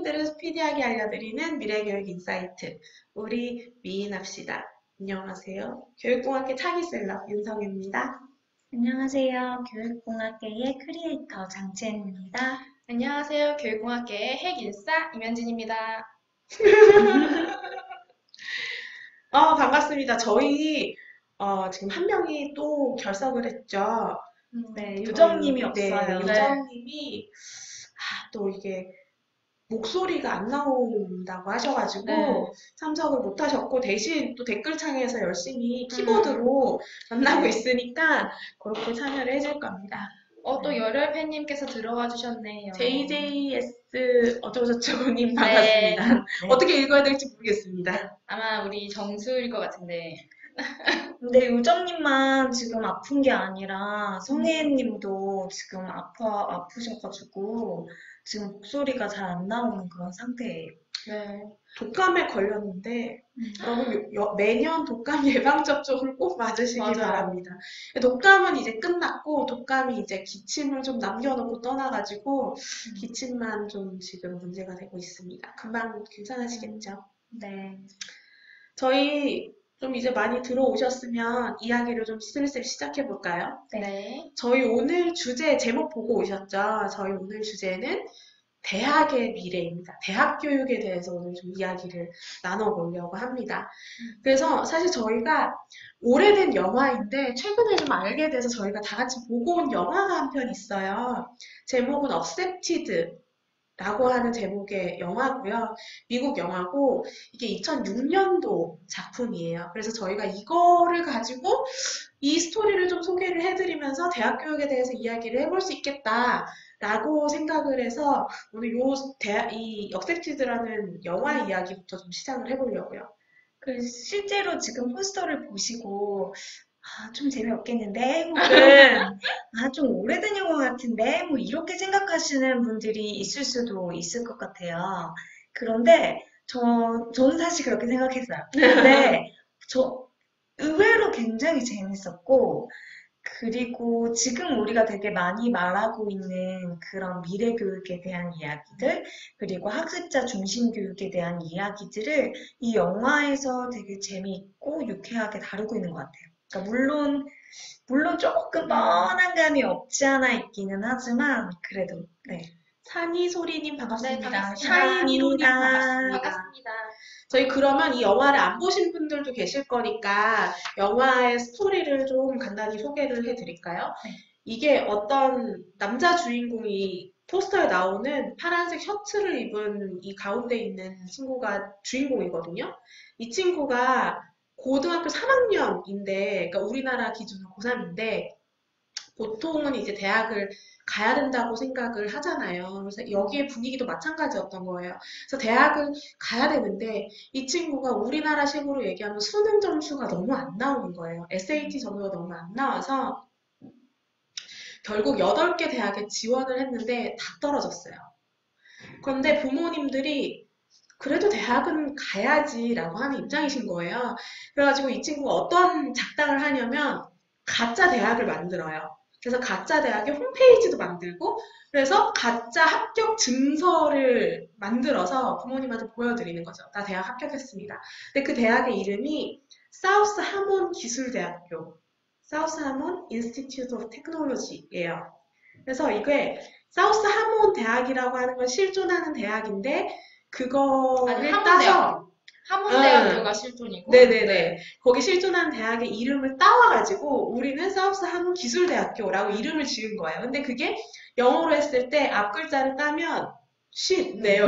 학생분들을 스피디하게 알려드리는 미래교육 인사이트. 우리 미인합시다. 안녕하세요. 교육공학계 차기셀럽 윤성입니다. 안녕하세요. 교육공학계의 크리에이터 장채은입니다. 안녕하세요. 교육공학계의 핵일사 임현진입니다. 반갑습니다. 저희 지금 한 명이 또 결석을 했죠. 네, 유정님이 없어요. 유정님이 또 이게 목소리가 안 나온다고 하셔가지고 네. 참석을 못 하셨고 대신 또 댓글창에서 열심히 키보드로 만나고 있으니까 그렇게 참여를 해줄 겁니다. 또 열혈팬님께서 들어와 주셨네요. JJS 어쩌고저쩌고님 반갑습니다. 네. 어떻게 읽어야 될지 모르겠습니다. 아마 우리 정수일 것 같은데. 근데 유정님만 지금 아픈 게 아니라 성혜님도 지금 아프셔가지고 지금 목소리가 잘 안 나오는 그런 상태예요. 네. 독감에 걸렸는데 여러분 매년 독감 예방 접종을 꼭 맞으시기 맞아요. 바랍니다. 독감은 이제 끝났고 독감이 이제 기침을 좀 남겨놓고 떠나가지고 기침만 좀 지금 문제가 되고 있습니다. 금방 괜찮아지겠죠? 네. 저희 좀 이제 많이 들어오셨으면 이야기를 좀 슬슬 시작해 볼까요? 네. 저희 오늘 주제 제목 보고 오셨죠? 저희 오늘 주제는 대학의 미래입니다. 대학 교육에 대해서 오늘 좀 이야기를 나눠보려고 합니다. 그래서 사실 저희가 오래된 영화인데 최근에 좀 알게 돼서 저희가 다 같이 보고 온 영화가 한 편 있어요. 제목은 Accepted 라고 하는 제목의 영화고요. 미국 영화고 이게 2006년도 작품이에요. 그래서 저희가 이거를 가지고 이 스토리를 좀 소개를 해드리면서 대학 교육에 대해서 이야기를 해볼 수 있겠다라고 생각을 해서 오늘 이 억셉티드라는 영화 이야기부터 좀 시작을 해보려고요. 실제로 지금 포스터를 보시고 좀 재미없겠는데 혹은 좀 오래된 영화 같은데 뭐 이렇게 생각하시는 분들이 있을 수도 있을 것 같아요. 그런데 저는 사실 그렇게 생각했어요. 근데 의외로 굉장히 재밌었고 그리고 지금 우리가 되게 많이 말하고 있는 그런 미래 교육에 대한 이야기들, 그리고 학습자 중심 교육에 대한 이야기들을 이 영화에서 되게 재미있고 유쾌하게 다루고 있는 것 같아요. 그러니까 물론 조금 뻔한 감이 없지 않아 있기는 하지만, 그래도, 네. 산이소리님 반갑습니다. 네, 반갑습니다. 샤이니로님 반갑습니다. 반갑습니다. 저희 그러면 이 영화를 안 보신 분들도 계실 거니까 영화의 스토리를 좀 간단히 소개를 해드릴까요? 네. 이게 어떤 남자 주인공이 포스터에 나오는 파란색 셔츠를 입은 이 가운데 있는 친구가 주인공이거든요. 이 친구가 고등학교 3학년인데, 그러니까 우리나라 기준으로 고3인데, 보통은 이제 대학을 가야 된다고 생각을 하잖아요. 그래서 여기에 분위기도 마찬가지였던 거예요. 그래서 대학을 가야 되는데 이 친구가 우리나라식으로 얘기하면 수능 점수가 너무 안 나오는 거예요. SAT 점수가 너무 안 나와서 결국 8개 대학에 지원을 했는데 다 떨어졌어요. 그런데 부모님들이 그래도 대학은 가야지라고 하는 입장이신 거예요. 그래가지고 이 친구가 어떤 작당을 하냐면 가짜 대학을 만들어요. 그래서 가짜 대학의 홈페이지도 만들고 그래서 가짜 합격 증서를 만들어서 부모님한테 보여드리는 거죠. 나 대학 합격했습니다. 근데 그 대학의 이름이 사우스 하몬 기술대학교, 사우스 하몬 인스티튜트 오브 테크놀로지예요. 그래서 이게 사우스 하몬 대학이라고 하는 건 실존하는 대학인데 그거를 따서 하몬대학교가 실존이고. 네네네. 거기 실존한 대학의 이름을 따와가지고 우리는 사우스 하몬 기술대학교라고 이름을 지은 거예요. 근데 그게 영어로 했을 때 앞 글자를 따면 쉿네요.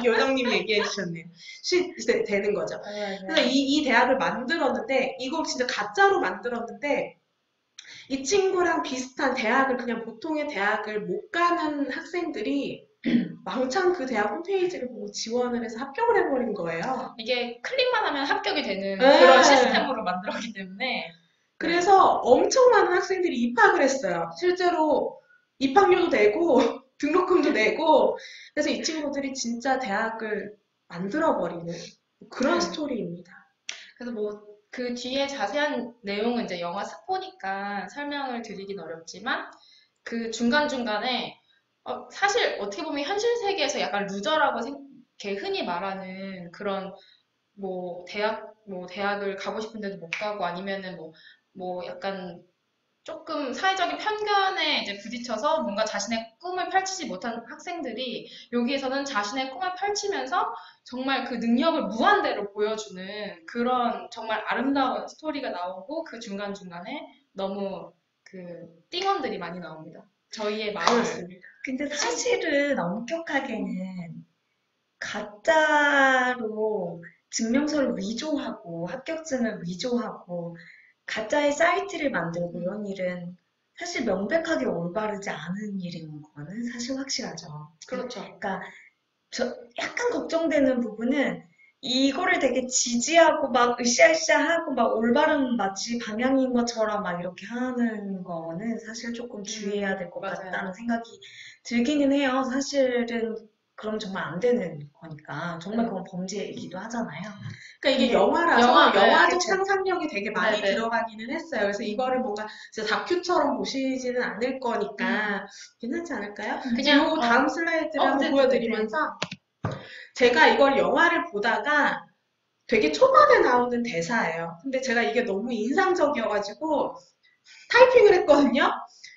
요정님 얘기해 주셨네요. 쉿 되는 거죠. 그래서 이 대학을 만들었는데 이걸 진짜 가짜로 만들었는데 이 친구랑 비슷한 대학을 그냥 보통의 대학을 못 가는 학생들이 왕창 그 대학 홈페이지를 보고 지원을 해서 합격을 해버린 거예요. 이게 클릭만 하면 합격이 되는 네. 그런 시스템으로 만들었기 때문에. 그래서 엄청 많은 학생들이 입학을 했어요. 실제로 입학료도 내고 등록금도 내고 그래서 이 친구들이 진짜 대학을 만들어버리는 그런 스토리입니다. 그래서 뭐 그 뒤에 자세한 내용은 이제 영화 스포니까 설명을 드리긴 어렵지만 그 중간중간에 사실 어떻게 보면 현실 세계에서 약간 루저라고 이렇게 흔히 말하는 그런 대학을 가고 싶은데도 못 가고 아니면은 약간 조금 사회적인 편견에 이제 부딪혀서 뭔가 자신의 꿈을 펼치지 못한 학생들이 여기에서는 자신의 꿈을 펼치면서 정말 그 능력을 무한대로 보여주는 그런 정말 아름다운 스토리가 나오고 그 중간중간에 너무 그 띵언들이 많이 나옵니다. 저희의 마음을. 그렇습니다. 근데 사실은 엄격하게는 가짜로 증명서를 위조하고 합격증을 위조하고 가짜의 사이트를 만들고 이런 일은 사실 명백하게 올바르지 않은 일인 거는 사실 확실하죠. 그렇죠. 그러니까 약간 걱정되는 부분은 이거를 되게 지지하고 막 으쌰으쌰하고 막 올바른 마치 방향인 것처럼 막 이렇게 하는 거는 사실 조금 주의해야 될 것 맞아요. 같다는 생각이 들기는 해요. 사실은 그럼 정말 안 되는 거니까. 정말 그건 범죄이기도 하잖아요. 그러니까 이게 근데 영화라서 네, 영화적 그쵸. 상상력이 되게 많이 네, 네. 들어가기는 했어요. 그래서 이거를 뭔가 진짜 다큐처럼 보시지는 않을 거니까 괜찮지 않을까요? 그냥, 그리고 다음 슬라이드를 한번 네, 보여드리면서 제가 이걸 영화를 보다가 되게 초반에 나오는 대사예요. 근데 제가 이게 너무 인상적이어가지고 타이핑을 했거든요.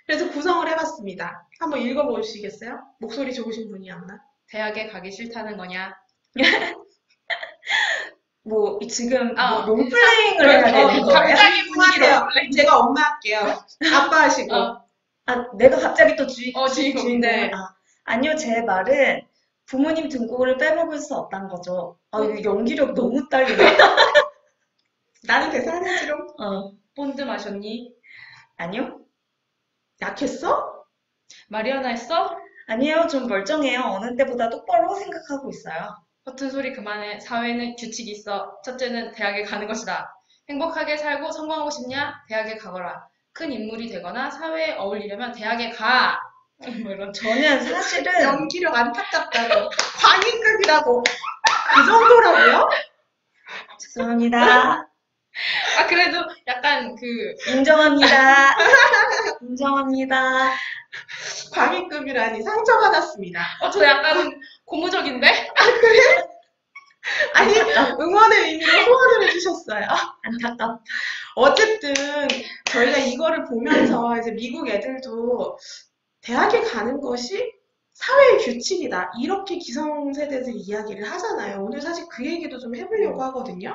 그래서 구성을 해봤습니다. 한번 읽어보시겠어요? 목소리 좋으신 분이었나? 대학에 가기 싫다는 거냐? 뭐 지금 뭐 어. 롤플레잉을 해야 되는 거예요? 갑자기 분위기로. 제가 엄마 할게요. 아빠 하시고. 아, 내가 갑자기 또 주인공. 주인공. 네. 아니요, 제 말은 부모님 등골을 빼먹을 수 없다는 거죠. 이거 연기력 너무 딸리네. 나는 대사 하나지롱. 본드 마셨니? 아니요? 약했어? 마리아나 했어? 아니에요, 좀 멀쩡해요. 어느 때보다 똑바로 생각하고 있어요. 허튼 소리 그만해. 사회에는 규칙이 있어. 첫째는 대학에 가는 것이다. 행복하게 살고 성공하고 싶냐? 대학에 가거라. 큰 인물이 되거나 사회에 어울리려면 대학에 가. 뭐 이런. 저는 사실은 연기력 안타깝다고. 광인급이라고. 그 정도라고요? 죄송합니다. 그래도 약간 인정합니다. 인정합니다. 광인급이라니 상처받았습니다. 저 약간 고무적인데? 아니, 응원의 의미로 후원을 해주셨어요. 안타깝다. 어쨌든, 저희가 이거를 보면서 이제 미국 애들도 대학에 가는 것이 사회의 규칙이다. 이렇게 기성세대들이 이야기를 하잖아요. 오늘 사실 그 얘기도 좀 해보려고 하거든요.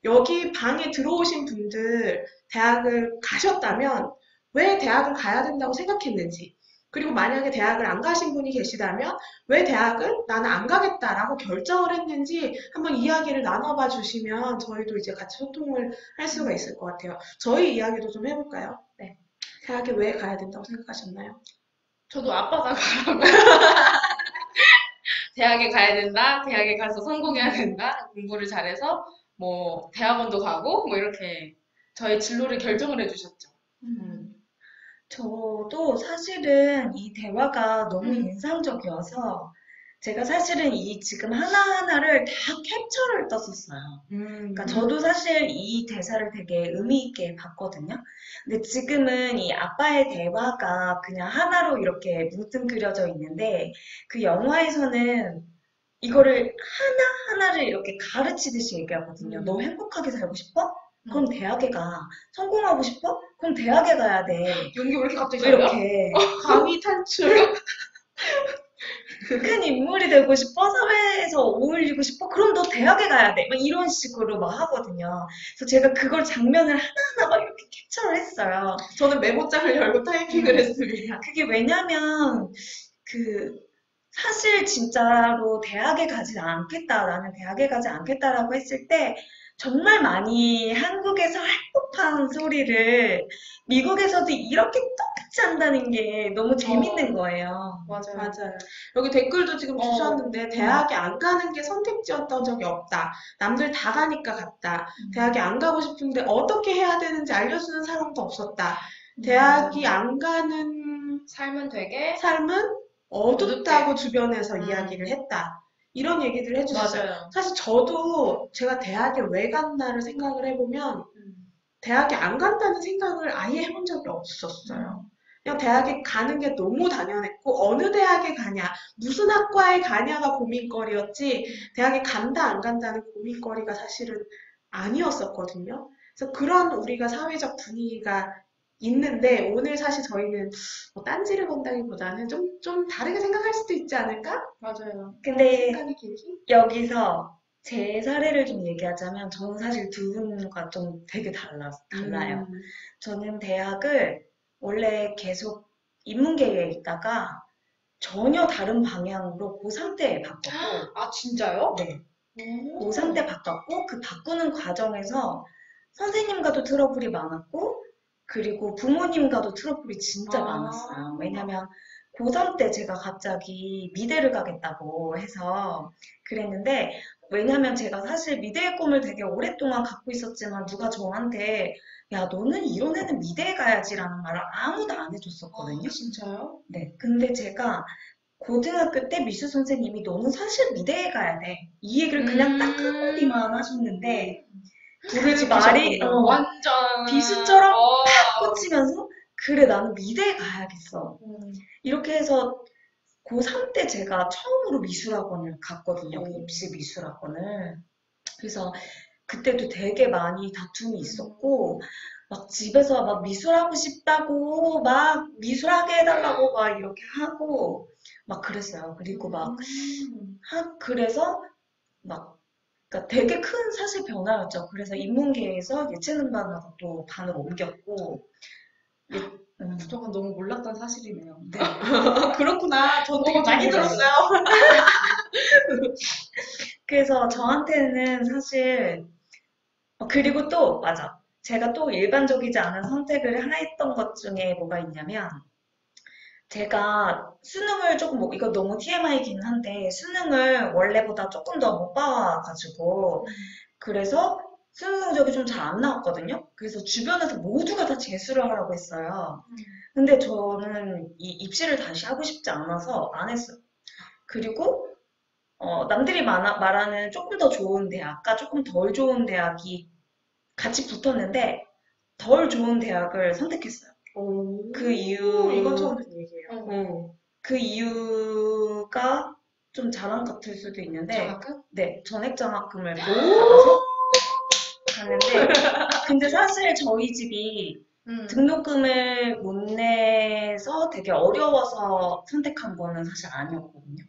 여기 방에 들어오신 분들 대학을 가셨다면 왜 대학을 가야 된다고 생각했는지, 그리고 만약에 대학을 안 가신 분이 계시다면 왜 대학을 나는 안 가겠다라고 결정을 했는지 한번 이야기를 나눠봐 주시면 저희도 이제 같이 소통을 할 수가 있을 것 같아요. 저희 이야기도 좀 해볼까요? 네. 대학에 왜 가야 된다고 생각하셨나요? 저도 아빠가 가라고. 대학에 가야 된다. 대학에 가서 성공해야 된다. 공부를 잘해서 뭐 대학원도 가고 뭐 이렇게 저의 진로를 결정을 해주셨죠. 저도 사실은 이 대화가 너무 인상적이어서 제가 사실은 이 지금 하나하나를 다 캡처를 떴었어요. 그러니까 저도 사실 이 대사를 되게 의미 있게 봤거든요. 근데 지금은 이 아빠의 대화가 그냥 하나로 이렇게 뭉뚱그려져 있는데 그 영화에서는 이거를 하나하나를 이렇게 가르치듯이 얘기하거든요. 너 행복하게 살고 싶어? 그럼 대학에 가. 성공하고 싶어? 그럼 대학에 가야 돼. 연기 왜 이렇게 갑자기 잘해요? 이렇게. 강의 탈출. 큰 인물이 되고 싶어? 사회에서 어울리고 싶어? 그럼 너 대학에 가야 돼. 막 이런 식으로 막 하거든요. 그래서 제가 그걸 장면을 하나하나 막 이렇게 캡처를 했어요. 저는 메모장을 열고 타이핑을 했습니다. 그게 왜냐면, 사실 진짜로 대학에 가지 않겠다, 나는 대학에 가지 않겠다라고 했을 때, 정말 많이 한국에서 할 법한 소리를 미국에서도 이렇게 똑같이 한다는 게 너무 재밌는 거예요. 맞아요. 맞아요. 여기 댓글도 지금 주셨는데 대학에 안 가는 게 선택지였던 적이 없다. 남들 다 가니까 갔다. 대학에 안 가고 싶은데 어떻게 해야 되는지 알려주는 사람도 없었다. 대학이 안 가는 삶은 되게 삶은 어둡다고 주변에서 이야기를 했다. 이런 얘기들을 해주셨어요. 맞아요. 사실 저도 제가 대학에 왜 갔나를 생각을 해보면 대학에 안 간다는 생각을 아예 해본 적이 없었어요. 그냥 대학에 가는 게 너무 당연했고 어느 대학에 가냐, 무슨 학과에 가냐가 고민거리였지 대학에 간다 안 간다는 고민거리가 사실은 아니었었거든요. 그래서 그런 우리가 사회적 분위기가 있는데 오늘 사실 저희는 뭐 딴지를 건다기보다는 좀 다르게 생각할 수도 있지 않을까? 맞아요. 근데 생각이 길기? 여기서 제 사례를 좀 얘기하자면 저는 사실 두 분과 좀 되게 달라요. 저는 대학을 원래 계속 인문계에 있다가 전혀 다른 방향으로 고3 때 바꿨고, 아, 진짜요? 네. 오. 고3 때 바꿨고, 그 바꾸는 과정에서 선생님과도 트러블이 많았고, 그리고 부모님과도 트러블이 진짜 아. 많았어요. 왜냐면 고3 때 제가 갑자기 미대를 가겠다고 해서 그랬는데, 왜냐면 제가 사실 미대의 꿈을 되게 오랫동안 갖고 있었지만 누가 저한테 야, 너는 이론에는 미대에 가야지라는 말을 아무도 안 해줬었거든요. 진짜요? 네. 근데 제가 고등학교 때 미술 선생님이 너는 사실 미대에 가야 돼. 이 얘기를 그냥 딱 한마디만 하셨는데 불을 그 말이 지피셨군요. 완전. 비수처럼 꽂히면서 그래 나는 미대에 가야겠어. 이렇게 해서 고3 때 제가 처음으로 미술학원을 갔거든요. 입시 미술학원을. 그래서 그때도 되게 많이 다툼이 있었고 막 집에서 막 미술하고 싶다고 막 미술하게 해달라고 막 이렇게 하고 막 그랬어요. 그리고 막 그래서 막 그러니까 되게 큰 사실 변화였죠. 그래서 인문계에서 예체능반으로 또 반을 옮겼고 그동안 너무 몰랐던 사실이네요. 네. 그렇구나. 저 되게 너무 많이 놀랐어요. 들었어요. 그래서 저한테는 사실 그리고 또 맞아. 제가 또 일반적이지 않은 선택을 했던 것 중에 뭐가 있냐면 제가 수능을 조금 이거 너무 TMI이긴 한데 수능을 원래보다 조금 더 못 봐가지고 그래서 수능 성적이 좀 잘 안 나왔거든요. 그래서 주변에서 모두가 다 재수를 하라고 했어요. 근데 저는 이 입시를 다시 하고 싶지 않아서 안 했어요. 그리고 남들이 말하는 조금 더 좋은 대학과 조금 덜 좋은 대학이 같이 붙었는데 덜 좋은 대학을 선택했어요. 그 이건 처음 듣는 얘기예요. 그 이유가 좀 자랑 같을 수도 있는데 장학금? 네, 전액장학금을 받아서 가는데 근데 사실 저희 집이 등록금을 못 내서 되게 어려워서 선택한 거는 사실 아니었거든요.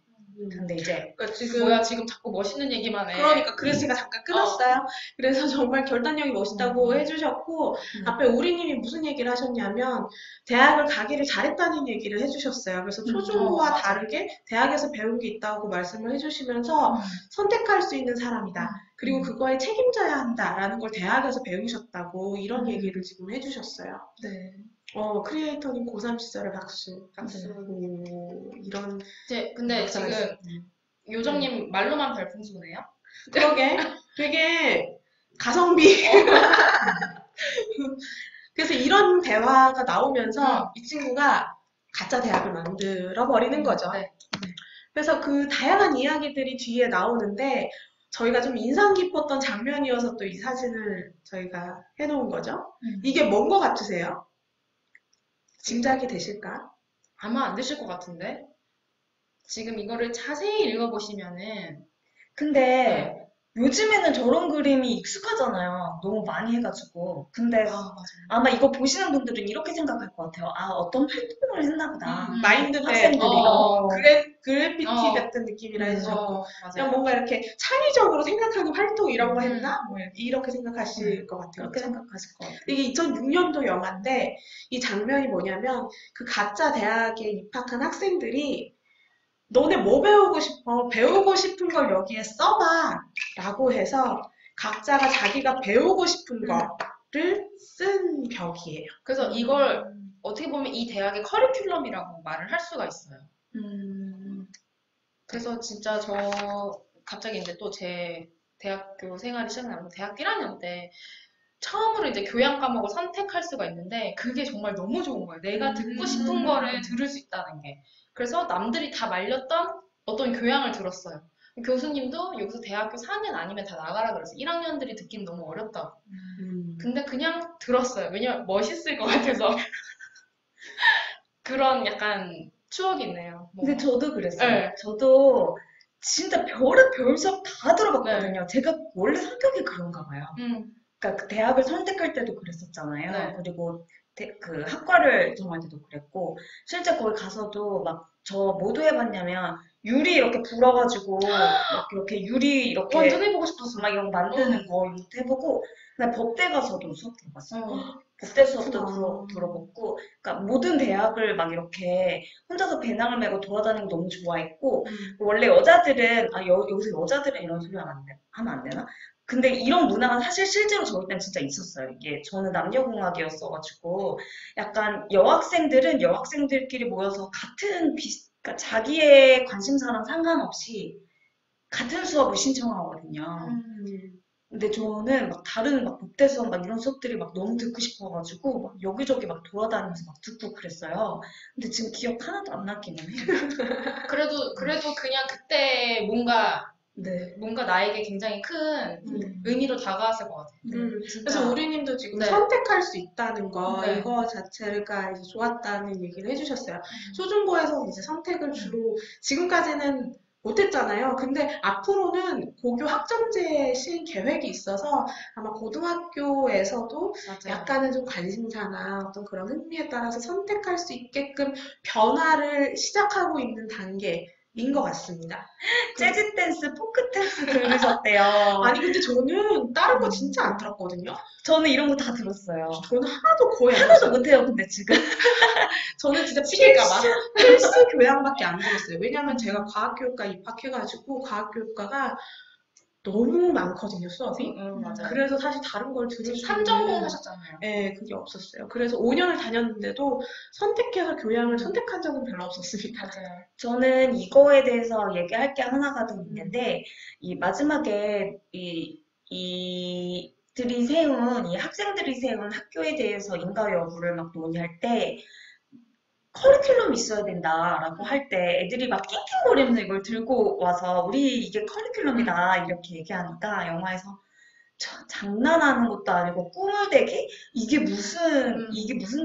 근데 이제 그러니까 지금 뭐야, 지금 자꾸 멋있는 얘기만 해. 그러니까 그래서 제가 잠깐 끊었어요. 그래서 정말 결단력이 멋있다고 해주셨고 앞에 우리님이 무슨 얘기를 하셨냐면 대학을 가기를 잘했다는 얘기를 해주셨어요. 그래서 초중고와 맞아. 다르게 대학에서 배운 게 있다고 말씀을 해주시면서 선택할 수 있는 사람이다. 그리고 그거에 책임져야 한다라는 걸 대학에서 배우셨다고 이런 얘기를 지금 해주셨어요. 네. 크리에이터님 고3 시절에 박수. 오, 이런 근데 박사가 지금 있었군요. 요정님 말로만 별풍소네요? 그러게 되게 가성비. 그래서 이런 대화가 나오면서 이 친구가 가짜 대학을 만들어 버리는 거죠. 네. 그래서 그 다양한 이야기들이 뒤에 나오는데 저희가 좀 인상 깊었던 장면이어서 또 이 사진을 저희가 해놓은 거죠. 이게 뭔 거 같으세요? 짐작이 되실까? 아마 안 되실 것 같은데? 지금 이거를 자세히 읽어보시면은 근데 요즘에는 저런 그림이 익숙하잖아요. 너무 많이 해가지고. 근데 맞아요. 아마 이거 보시는 분들은 이렇게 생각할 것 같아요. 아, 어떤 활동을 했나 보다. 마인드맵, 학생들이. 그래피티 어. 같은 느낌이라 해서 그냥 맞아요. 뭔가 이렇게 창의적으로 생각하는 활동 이런 거 했나? 뭐 이렇게 생각하실 것 같아요. 그렇게 생각하실 것 같아요. 이게 2006년도 영화인데 이 장면이 뭐냐면 그 가짜 대학에 입학한 학생들이 너네 뭐 배우고 싶어? 배우고 싶은 걸 여기에 써봐 라고 해서 각자가 자기가 배우고 싶은 거를 쓴 벽이에요. 그래서 이걸 어떻게 보면 이 대학의 커리큘럼이라고 말을 할 수가 있어요. 그래서 진짜 갑자기 이제 또 제 대학교 생활이 시작나면 대학 1학년 때 처음으로 이제 교양 과목을 선택할 수가 있는데 그게 정말 너무 좋은 거예요. 내가 듣고 싶은 거를 들을 수 있다는 게. 그래서 남들이 다 말렸던 어떤 교양을 들었어요. 교수님도 여기서 대학교 4년 아니면 다 나가라 그랬어요. 1학년들이 듣기는 너무 어렵다고. 근데 그냥 들었어요. 왜냐면 멋있을 것 같아서. 그런 약간 추억이 있네요. 근데 뭔가. 저도 그랬어요. 네. 저도 진짜 별 수업 다 들어봤거든요. 네. 제가 원래 성격이 그런가 봐요. 음, 그러니까 그 대학을 선택할 때도 그랬었잖아요. 네. 그리고 그 학과를 정할 때도 그랬고, 실제 거기 가서도 막 저 뭐 해봤냐면, 유리 이렇게 불어가지고, 막 이렇게 유리 이렇게 완전 해보고 싶었어. 막 이런 거 만드는 거 이것도 해보고, 그다음에 법대 가서도 수업 들어봤어요. 어. 법대 수업도 그렇구나. 들어봤고, 그러니까 모든 대학을 막 이렇게 혼자서 배낭을 메고 돌아다니는 거 너무 좋아했고, 원래 여자들은, 여기서 여자들은 이런 소리 하면 안 되나? 근데 이런 문화가 사실 실제로 저희 때는 진짜 있었어요. 이게 저는 남녀공학이었어가지고, 약간 여학생들은 여학생들끼리 모여서 그러니까 자기의 관심사랑 상관없이 같은 수업을 신청하거든요. 근데 저는 막 다른 막 복대 수업 막 이런 수업들이 막 너무 듣고 싶어가지고 막 여기저기 막 돌아다니면서 막 듣고 그랬어요. 근데 지금 기억 하나도 안 나기는 해요. 그래도 그냥 그때 뭔가 네. 나에게 굉장히 큰 의미로 다가왔을 것 같아요. 진짜. 그래서 우리님도 지금 네. 선택할 수 있다는 거, 네. 이거 자체가 이제 좋았다는 얘기를 해주셨어요. 초중고에서 이제 선택을 주로 지금까지는 못했잖아요. 근데 앞으로는 고교 학점제 시행 계획이 있어서 아마 고등학교에서도 맞아요. 약간은 좀 관심사나 어떤 그런 흥미에 따라서 선택할 수 있게끔 변화를 시작하고 있는 단계인 것 같습니다. 재즈 댄스, 포크 댄스 들으셨대요. 아니 근데 저는 다른 거 진짜 안 들었거든요. 저는 이런 거 다 들었어요. 저는 하나도 거의 안 하나도 들었어요. 못해요, 근데 지금. 저는 진짜 삐질까봐. 필수 교양밖에 안 들었어요. 왜냐면 제가 과학교육과 입학해가지고 과학교육과가 너무 많거든요, 수업이. 맞아요. 그래서 사실 다른 걸 들을 수 3전공 있는 하셨잖아요. 네, 그게 없었어요. 그래서 5년을 다녔는데도 선택해서 교양을 선택한 적은 별로 없었습니다. 맞아요. 저는 이거에 대해서 얘기할 게 하나가 더 있는데, 이 마지막에 이 학생들이 세운 학교에 대해서 인가 여부를 막 논의할 때, 커리큘럼이 있어야 된다라고 할 때 애들이 막 낑낑거리면서 이걸 들고 와서 우리 이게 커리큘럼이다 이렇게 얘기하니까 영화에서 장난하는 것도 아니고 꿈을 대기? 이게 무슨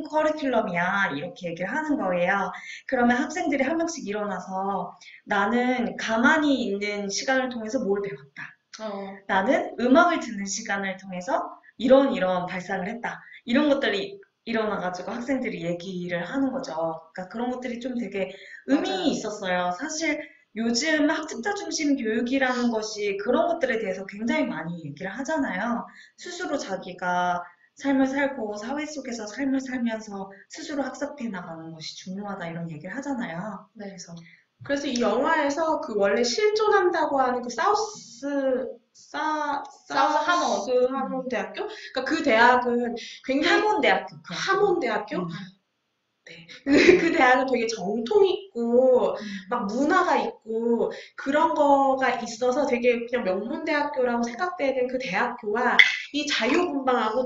커리큘럼이야 이렇게 얘기를 하는 거예요. 그러면 학생들이 한 명씩 일어나서 나는 가만히 있는 시간을 통해서 뭘 배웠다. 나는 음악을 듣는 시간을 통해서 이런 발상을 했다. 이런 것들이 일어나가지고 학생들이 얘기를 하는 거죠. 그러니까 그런 것들이 좀 되게 의미 맞아요. 있었어요. 사실 요즘 학습자 중심 교육이라는 것이 그런 것들에 대해서 굉장히 많이 얘기를 하잖아요. 스스로 자기가 삶을 살고 사회 속에서 삶을 살면서 스스로 학습해 나가는 것이 중요하다 이런 얘기를 하잖아요. 네. 그래서 이 영화에서 그 원래 실존한다고 하는 그 하몬 대학교? 그러니까 그 대학은 굉장히 하몬 대학교? 네. 그 대학은 되게 정통 있고 막 문화가 있고 그런 거가 있어서 되게 그냥 명문대학교라고 생각되는 그 대학교와 이 자유분방하고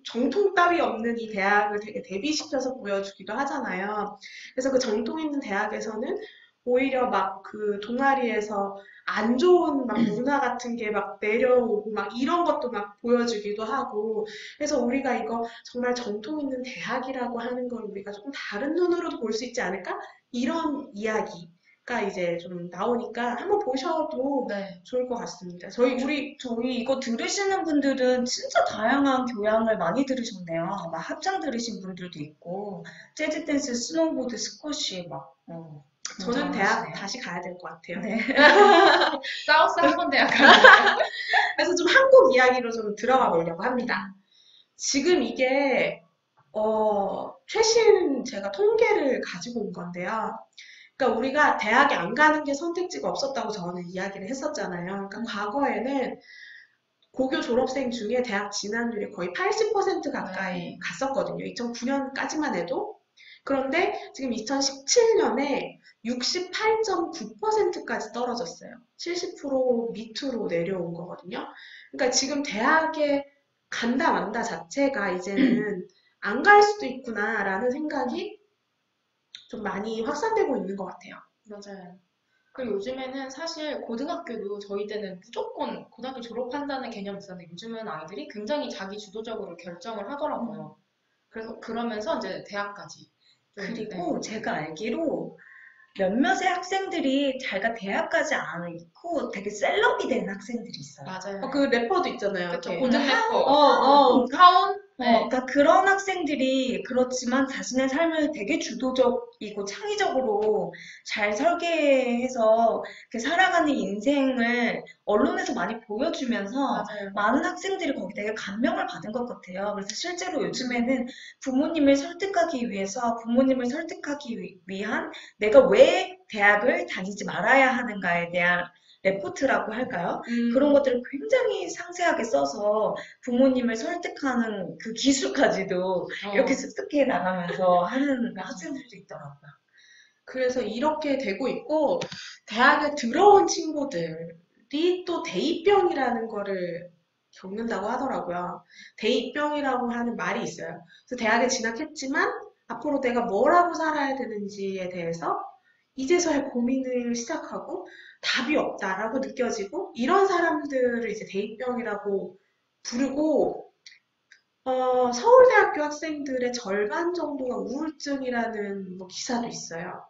정통 따위 없는 이 대학을 되게 대비시켜서 보여주기도 하잖아요. 그래서 그 정통 있는 대학에서는 오히려 막 그 동아리에서 안 좋은 막 문화 같은 게 막 내려오고 막 이런 것도 막 보여주기도 하고 그래서 우리가 이거 정말 정통 있는 대학이라고 하는 걸 우리가 조금 다른 눈으로도 볼 수 있지 않을까? 이런 이야기가 이제 좀 나오니까 한번 보셔도 네. 좋을 것 같습니다. 저희 이거 들으시는 분들은 진짜 다양한 교양을 많이 들으셨네요. 막 합창 들으신 분들도 있고, 재즈 댄스, 스노우보드, 스쿼시, 저는 대학 다시 가야 될 것 같아요. 네. 사우스 하몬 대학 그래서 좀 한국 이야기로 좀 들어가 보려고 합니다. 지금 이게 최신 제가 통계를 가지고 온 건데요. 그러니까 우리가 대학에 안 가는 게 선택지가 없었다고 저는 이야기를 했었잖아요. 그러니까 과거에는 고교 졸업생 중에 대학 진학률이 거의 80% 가까이 갔었거든요. 2009년까지만 해도. 그런데 지금 2017년에 68.9%까지 떨어졌어요. 70% 밑으로 내려온 거거든요. 그러니까 지금 대학에 간다 만다 자체가 이제는 안 갈 수도 있구나라는 생각이 좀 많이 확산되고 있는 것 같아요. 맞아요. 그리고 요즘에는 사실 고등학교도 저희 때는 무조건 고등학교 졸업한다는 개념이 있었는데 요즘은 아이들이 굉장히 자기 주도적으로 결정을 하더라고요. 그래서 그러면서 이제 대학까지 좀, 그리고 네. 제가 알기로 몇몇의 학생들이 자기가 대학 가지 않고 되게 셀럽이 된 학생들이 있어요. 맞아요. 그 래퍼도 있잖아요. 그쵸, 이렇게. 고든 래퍼. 어. 하온? 네. 그러니까 그런 학생들이 그렇지만 자신의 삶을 되게 주도적이고 창의적으로 잘 설계해서 이렇게 살아가는 인생을 언론에서 많이 보여주면서 맞아요. 많은 학생들이 거기 되게 감명을 받은 것 같아요. 그래서 실제로 요즘에는 부모님을 설득하기 위해서 부모님을 설득하기 위한 내가 왜 대학을 다니지 말아야 하는가에 대한 레포트라고 할까요? 그런 것들을 굉장히 상세하게 써서 부모님을 설득하는 그 기술까지도 이렇게 습득해 나가면서 하는 맞아요. 학생들도 있더라고요. 그래서 이렇게 되고 있고, 대학에 들어온 친구들이 또 대입병이라는 거를 겪는다고 하더라고요. 대입병이라고 하는 말이 있어요. 그래서 대학에 진학했지만, 앞으로 내가 뭘 하고 살아야 되는지에 대해서 이제서야 고민을 시작하고, 답이 없다라고 느껴지고, 이런 사람들을 이제 대입병이라고 부르고, 서울대학교 학생들의 절반 정도가 우울증이라는 뭐 기사도 있어요.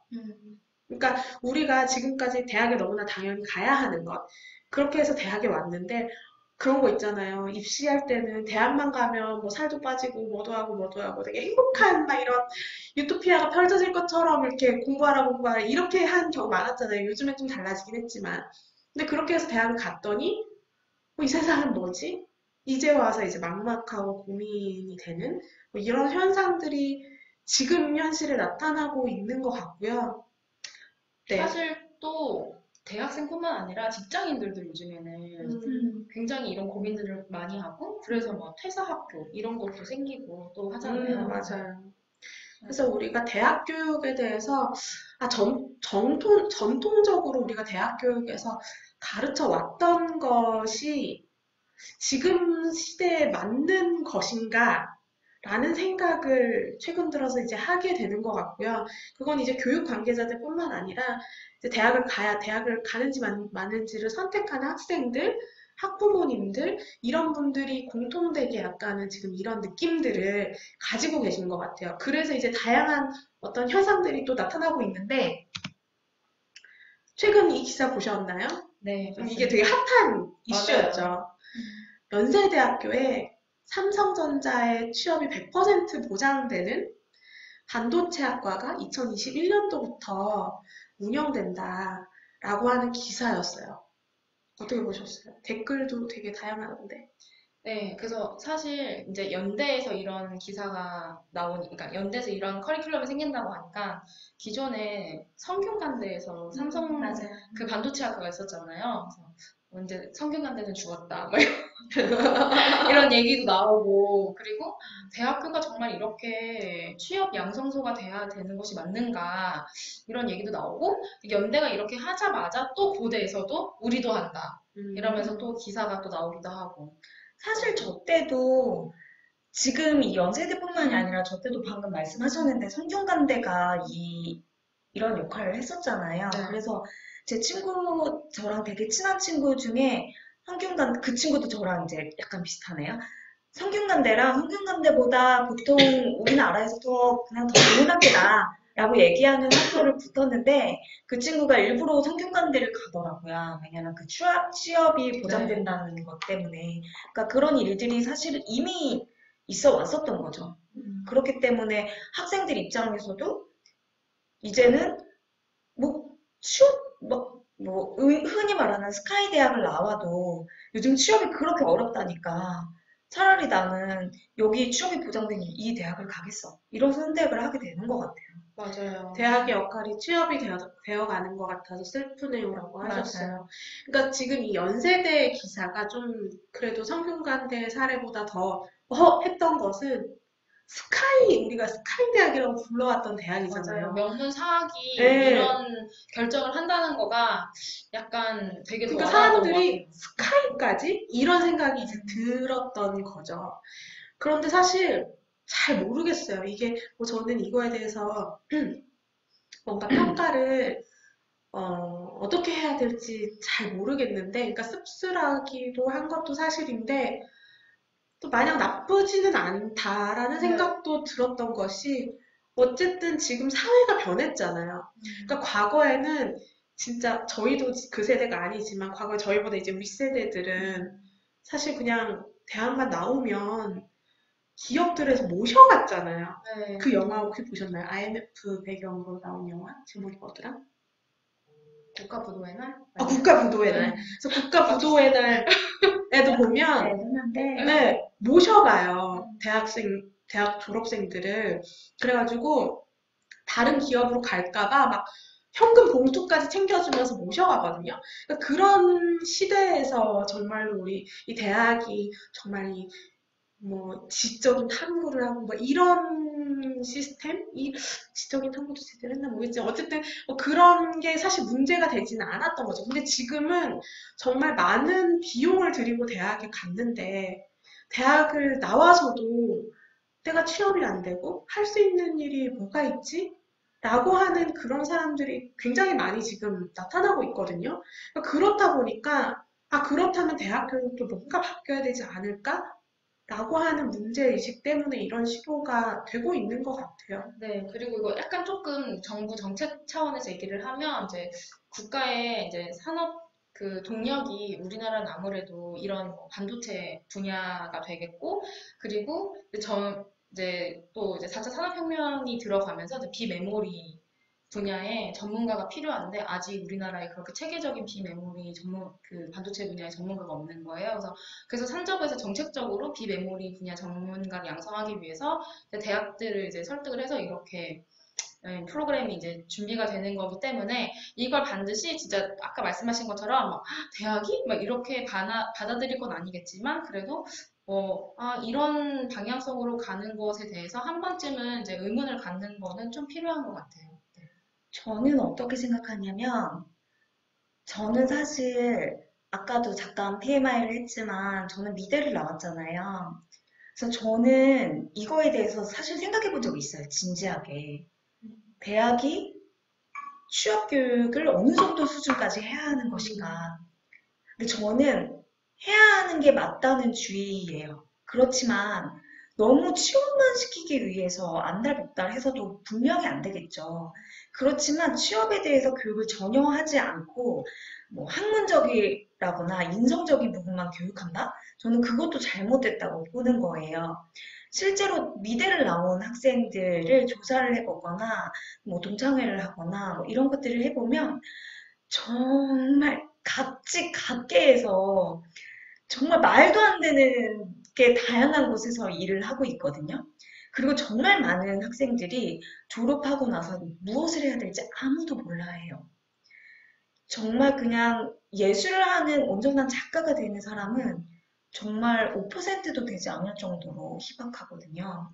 그러니까 우리가 지금까지 대학에 너무나 당연히 가야 하는 것. 그렇게 해서 대학에 왔는데 그런 거 있잖아요. 입시할 때는 대학만 가면 뭐 살도 빠지고 뭐도 하고 되게 행복한 막 이런 유토피아가 펼쳐질 것처럼 이렇게 공부하라 이렇게 한 경우 많았잖아요. 요즘엔 좀 달라지긴 했지만. 근데 그렇게 해서 대학을 갔더니 이 세상은 뭐지? 이제 와서 이제 막막하고 고민이 되는 뭐 이런 현상들이 지금 현실에 나타나고 있는 것 같고요. 네. 사실 또 대학생뿐만 아니라 직장인들도 요즘에는 굉장히 이런 고민들을 많이 하고 그래서 뭐 퇴사학교 이런 것도 생기고 또 하잖아요. 맞아요. 그래서 우리가 대학 교육에 대해서 전통적으로 우리가 대학 교육에서 가르쳐 왔던 것이 지금 시대에 맞는 것인가? 라는 생각을 최근 들어서 이제 하게 되는 것 같고요. 그건 이제 교육 관계자들뿐만 아니라 이제 대학을 가는지 마는지를 선택하는 학생들, 학부모님들, 이런 분들이 공통되게 약간은 지금 이런 느낌들을 가지고 계신 것 같아요. 그래서 이제 다양한 어떤 현상들이 또 나타나고 있는데, 최근 이 기사 보셨나요? 네, 이게 맞습니다. 되게 핫한 이슈였죠. 맞아요. 연세대학교에 삼성전자의 취업이 100% 보장되는 반도체학과가 2021년도부터 운영된다라고 하는 기사였어요. 어떻게 보셨어요? 댓글도 되게 다양하던데. 네, 그래서 사실 이제 연대에서 이런 기사가 그러니까 연대에서 이런 커리큘럼이 생긴다고 하니까 기존에 성균관대에서 삼성 맞아요. 그 반도체 학과가 있었잖아요. 그래서 이제 성균관대는 죽었다. 뭐 이런 얘기도 나오고 그리고 대학교가 정말 이렇게 취업 양성소가 돼야 되는 것이 맞는가 이런 얘기도 나오고 연대가 이렇게 하자마자 또 고대에서도 우리도 한다. 이러면서 또 기사가 또 나오기도 하고. 사실 저 때도 지금 이 연세대뿐만이 아니라 저 때도 방금 말씀하셨는데 성균관대가 이런 역할을 했었잖아요. 네. 그래서 제 친구, 저랑 되게 친한 친구 중에 그 친구도 저랑 이제 약간 비슷하네요. 성균관대보다 보통 우리나라에서 그냥 더 좋은 학교다라고 얘기하는 학교를 붙었는데 그 친구가 일부러 성균관대를 가더라고요. 왜냐면 그 취업이 보장된다는 것 때문에. 그러니까 그런 일들이 사실 이미 있어 왔었던 거죠. 그렇기 때문에 학생들 입장에서도 이제는 뭐 흔히 말하는 스카이 대학을 나와도 요즘 취업이 그렇게 어렵다니까 차라리 나는 여기 취업이 보장된 이 대학을 가겠어. 이런 선택을 하게 되는 것 같아요. 맞아요. 대학의 역할이 취업이 되어가는 것 같아서 슬프네요라고 하셨어요. 맞아요. 그러니까 지금 이 연세대 기사가 좀 그래도 성균관대 사례보다 더 했던 것은 우리가 스카이 대학이라고 불러왔던 대학이잖아요. 맞아요. 명문 사학이 네. 이런 결정을 한다는 거가 약간 되게 더 그러니까 와닿았던 것 사람들이 같아요. 스카이까지 이런 생각이 이제 들었던 거죠. 그런데 사실 잘 모르겠어요. 이게 뭐 저는 이거에 대해서 뭔가 평가를 어떻게 해야 될지 잘 모르겠는데, 그러니까 씁쓸하기도 한 것도 사실인데, 또 마냥 나쁘지는 않다라는 네. 생각도 들었던 것이, 어쨌든 지금 사회가 변했잖아요. 그러니까 과거에는 진짜 저희도 그 세대가 아니지만 과거에 저희보다 이제 윗세대들은 사실 그냥 대학만 나오면 기업들에서 모셔갔잖아요. 네. 그 영화 혹시 보셨나요? IMF 배경으로 나온 영화? 제목이 뭐더라? 국가부도의 날? 아, 국가부도의 날. 네. 그래서 국가부도의 날에도 보면 네, 흔한데. 네, 모셔가요. 대학 졸업생들을. 그래가지고 다른 기업으로 갈까봐 막 현금 봉투까지 챙겨주면서 모셔가거든요. 그러니까 그런 시대에서 정말로 우리 이 대학이 정말 이 뭐 지적인 탐구를 하고 뭐 이런 시스템? 이 지적인 탐구도 제대로 했나 모르겠지만 어쨌든 뭐 그런 게 사실 문제가 되지는 않았던 거죠. 근데 지금은 정말 많은 비용을 들이고 대학에 갔는데 대학을 나와서도 내가 취업이 안 되고 할 수 있는 일이 뭐가 있지? 라고 하는 그런 사람들이 굉장히 많이 지금 나타나고 있거든요. 그러니까 그렇다 보니까 아 그렇다면 대학 교육도 뭔가 바뀌어야 되지 않을까? 라고 하는 문제의식 때문에 이런 시도가 되고 있는 것 같아요. 네, 그리고 이거 약간 조금 정부 정책 차원에서 얘기를 하면 이제 국가의 이제 산업 그 동력이 우리나라는 아무래도 이런 뭐 반도체 분야가 되겠고 그리고 이제 또 이제 4차 산업혁명이 들어가면서 이제 비메모리 분야에 전문가가 필요한데 아직 우리나라에 그렇게 체계적인 비메모리 전문 그 반도체 분야에 전문가가 없는 거예요. 그래서 산적에서 정책적으로 비메모리 분야 전문가를 양성하기 위해서 이제 대학들을 이제 설득을 해서 이렇게 프로그램이 이제 준비가 되는 거기 때문에 이걸 반드시 진짜 아까 말씀하신 것처럼 막, 대학이 막 이렇게 받아들일 건 아니겠지만 그래도 이런 방향성으로 가는 것에 대해서 한 번쯤은 이제 의문을 갖는 거는 좀 필요한 것 같아요. 네. 저는 어떻게 생각하냐면, 저는 사실 아까도 잠깐 TMI를 했지만 저는 미대를 나왔잖아요. 그래서 저는 이거에 대해서 사실 생각해 본 적이 있어요. 진지하게. 대학이 취업 교육을 어느 정도 수준까지 해야 하는 것인가. 근데 저는 해야 하는 게 맞다는 주의예요. 그렇지만 너무 취업만 시키기 위해서 안달복달 해서도 분명히 안 되겠죠. 그렇지만 취업에 대해서 교육을 전혀 하지 않고 뭐 학문적이라거나 인성적인 부분만 교육한다? 저는 그것도 잘못됐다고 보는 거예요. 실제로 미대를 나온 학생들을 조사를 해보거나 뭐 동창회를 하거나 뭐 이런 것들을 해보면 정말 각지각계에서 정말 말도 안 되는 게 다양한 곳에서 일을 하고 있거든요. 그리고 정말 많은 학생들이 졸업하고 나서 무엇을 해야 될지 아무도 몰라 해요. 정말 그냥 예술을 하는 온전한 작가가 되는 사람은 정말 5%도 되지 않을 정도로 희박하거든요.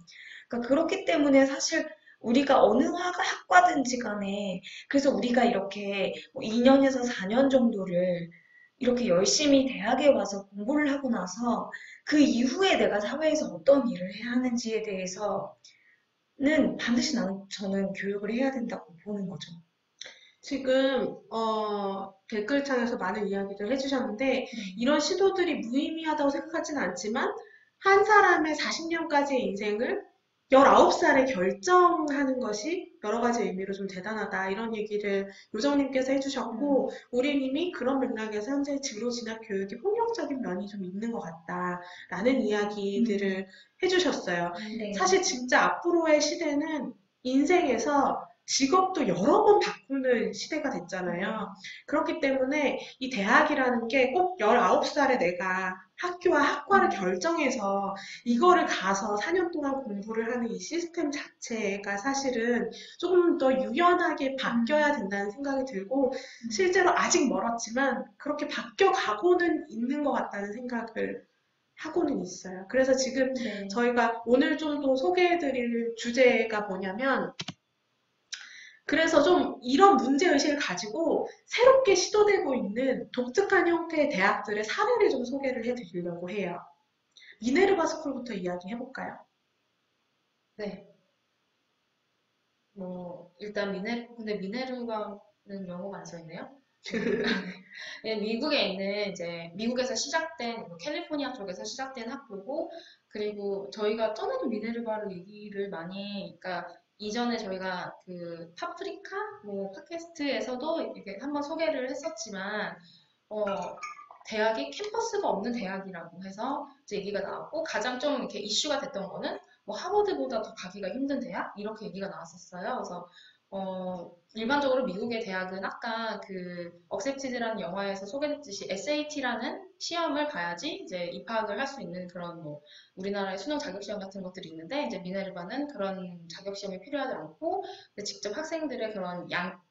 그러니까 그렇기 때문에 사실 우리가 어느 학과든지 간에 그래서 우리가 이렇게 2년에서 4년 정도를 이렇게 열심히 대학에 와서 공부를 하고 나서 그 이후에 내가 사회에서 어떤 일을 해야 하는지에 대해서는 반드시 저는 교육을 해야 된다고 보는 거죠. 지금 댓글창에서 많은 이야기를 해주셨는데 이런 시도들이 무의미하다고 생각하지는 않지만 한 사람의 40년까지의 인생을 19살에 결정하는 것이 여러 가지 의미로 좀 대단하다 이런 얘기를 요정님께서 해주셨고 우리님이 그런 맥락에서 현재 진로 진학 교육이 폭력적인 면이 좀 있는 것 같다라는 이야기들을 해주셨어요. 네. 사실 진짜 앞으로의 시대는 인생에서 직업도 여러 번 바꾸는 시대가 됐잖아요. 그렇기 때문에 이 대학이라는 게 꼭 19살에 내가 학교와 학과를 결정해서 이거를 가서 4년 동안 공부를 하는 이 시스템 자체가 사실은 조금 더 유연하게 바뀌어야 된다는 생각이 들고 실제로 아직 멀었지만 그렇게 바뀌어 가고는 있는 것 같다는 생각을 하고는 있어요. 그래서 지금 네. 저희가 오늘 좀 더 소개해드릴 주제가 뭐냐면 그래서 좀 이런 문제의식을 가지고 새롭게 시도되고 있는 독특한 형태의 대학들의 사례를 좀 소개를 해드리려고 해요. 미네르바 스쿨부터 이야기해볼까요? 네. 일단 근데 미네르바는 영어가 안 써 있네요. 미국에 있는 이제 미국에서 시작된 캘리포니아 쪽에서 시작된 학교고 그리고 저희가 전에도 미네르바를 얘기를 많이 그러니까 이전에 저희가 그 파프리카 뭐 팟캐스트에서도 이렇게 한번 소개를 했었지만 어, 대학이 캠퍼스가 없는 대학이라고 해서 이제 얘기가 나왔고 가장 좀 이렇게 이슈가 됐던 거는 뭐 하버드보다 더 가기가 힘든 대학 이렇게 얘기가 나왔었어요. 그래서 일반적으로 미국의 대학은 아까 그 억셉티드라는 영화에서 소개했듯이 SAT라는 시험을 봐야지 이제 입학을 할 수 있는 그런 뭐 우리나라의 수능 자격시험 같은 것들이 있는데 이제 미네르바는 그런 자격시험이 필요하지 않고 직접 학생들의 그런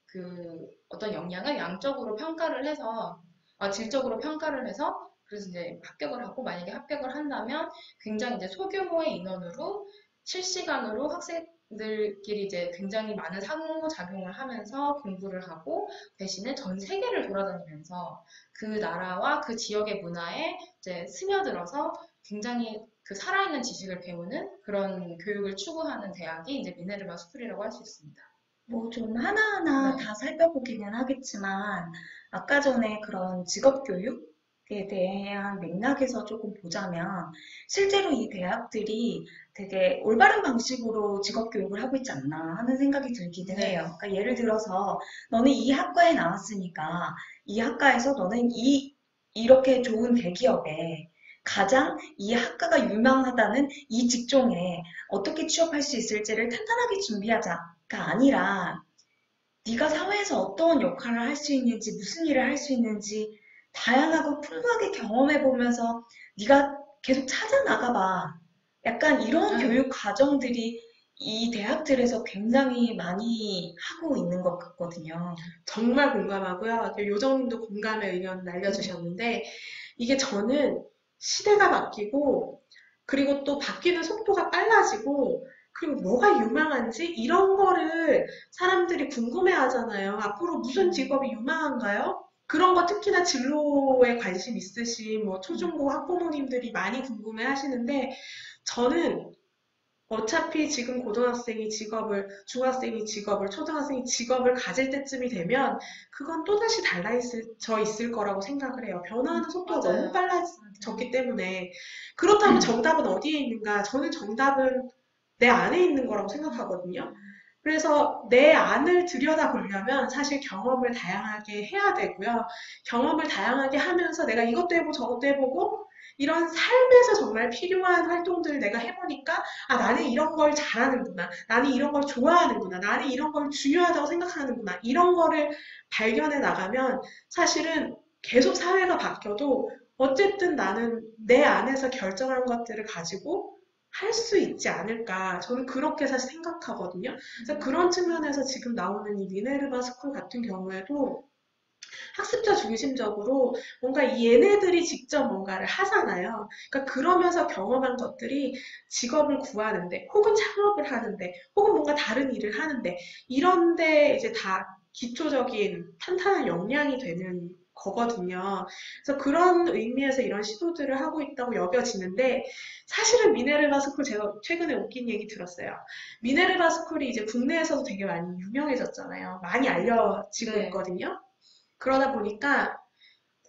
그 어떤 역량을 양적으로 평가를 해서 질적으로 평가를 해서 그래서 이제 합격을 하고 만약에 합격을 한다면 굉장히 이제 소규모의 인원으로 실시간으로 학생들끼리 이제 굉장히 많은 상호작용을 하면서 공부를 하고 대신에 전 세계를 돌아다니면서 그 나라와 그 지역의 문화에 이제 스며들어서 굉장히 그 살아있는 지식을 배우는 그런 교육을 추구하는 대학이 이제 미네르바 스쿨이라고 할 수 있습니다. 뭐 좀 하나하나 네. 다 살펴보기는 하겠지만 아까 전에 그런 직업교육에 대한 맥락에서 조금 보자면 실제로 이 대학들이 되게 올바른 방식으로 직업교육을 하고 있지 않나 하는 생각이 들기는 네. 해요. 그러니까 예를 들어서 너는 이 학과에 나왔으니까 이 학과에서 너는 이렇게 좋은 대기업에 가장 이 학과가 유망하다는 이 직종에 어떻게 취업할 수 있을지를 탄탄하게 준비하자가 아니라 네가 사회에서 어떤 역할을 할 수 있는지, 무슨 일을 할 수 있는지 다양하고 풍부하게 경험해 보면서 네가 계속 찾아 나가봐. 약간 이런 교육 과정들이 이 대학들에서 굉장히 많이 하고 있는 것 같거든요. 정말 공감하고요. 요정님도 공감의 의견 날려주셨는데 이게 저는 시대가 바뀌고 그리고 또 바뀌는 속도가 빨라지고 그리고 뭐가 유망한지 이런 거를 사람들이 궁금해 하잖아요. 앞으로 무슨 직업이 유망한가요? 그런 거 특히나 진로에 관심 있으신 뭐 초중고 학부모님들이 많이 궁금해 하시는데 저는 어차피 지금 고등학생이 직업을, 중학생이 직업을, 초등학생이 직업을 가질 때쯤이 되면 그건 또다시 달라져 있을 거라고 생각을 해요. 변화하는 속도가 맞아요. 너무 빨라졌기 때문에. 그렇다면 정답은 어디에 있는가? 저는 정답은 내 안에 있는 거라고 생각하거든요. 그래서 내 안을 들여다보려면 사실 경험을 다양하게 해야 되고요. 경험을 다양하게 하면서 내가 이것도 해보고 저것도 해보고 이런 삶에서 정말 필요한 활동들을 내가 해보니까 아, 나는 이런 걸 잘하는구나. 나는 이런 걸 좋아하는구나. 나는 이런 걸 중요하다고 생각하는구나. 이런 거를 발견해 나가면 사실은 계속 사회가 바뀌어도 어쨌든 나는 내 안에서 결정한 것들을 가지고 할 수 있지 않을까. 저는 그렇게 사실 생각하거든요. 그래서 그런 측면에서 지금 나오는 이 미네르바 스쿨 같은 경우에도 학습자 중심적으로 뭔가 얘네들이 직접 뭔가를 하잖아요. 그러니까 그러면서 경험한 것들이 직업을 구하는데, 혹은 창업을 하는데, 혹은 뭔가 다른 일을 하는데, 이런데 이제 다 기초적인 탄탄한 역량이 되는 거거든요. 그래서 그런 의미에서 이런 시도들을 하고 있다고 여겨지는데, 사실은 미네르바 스쿨 제가 최근에 웃긴 얘기 들었어요. 미네르바 스쿨이 이제 국내에서도 되게 많이 유명해졌잖아요. 많이 알려지고 네. 있거든요. 그러다 보니까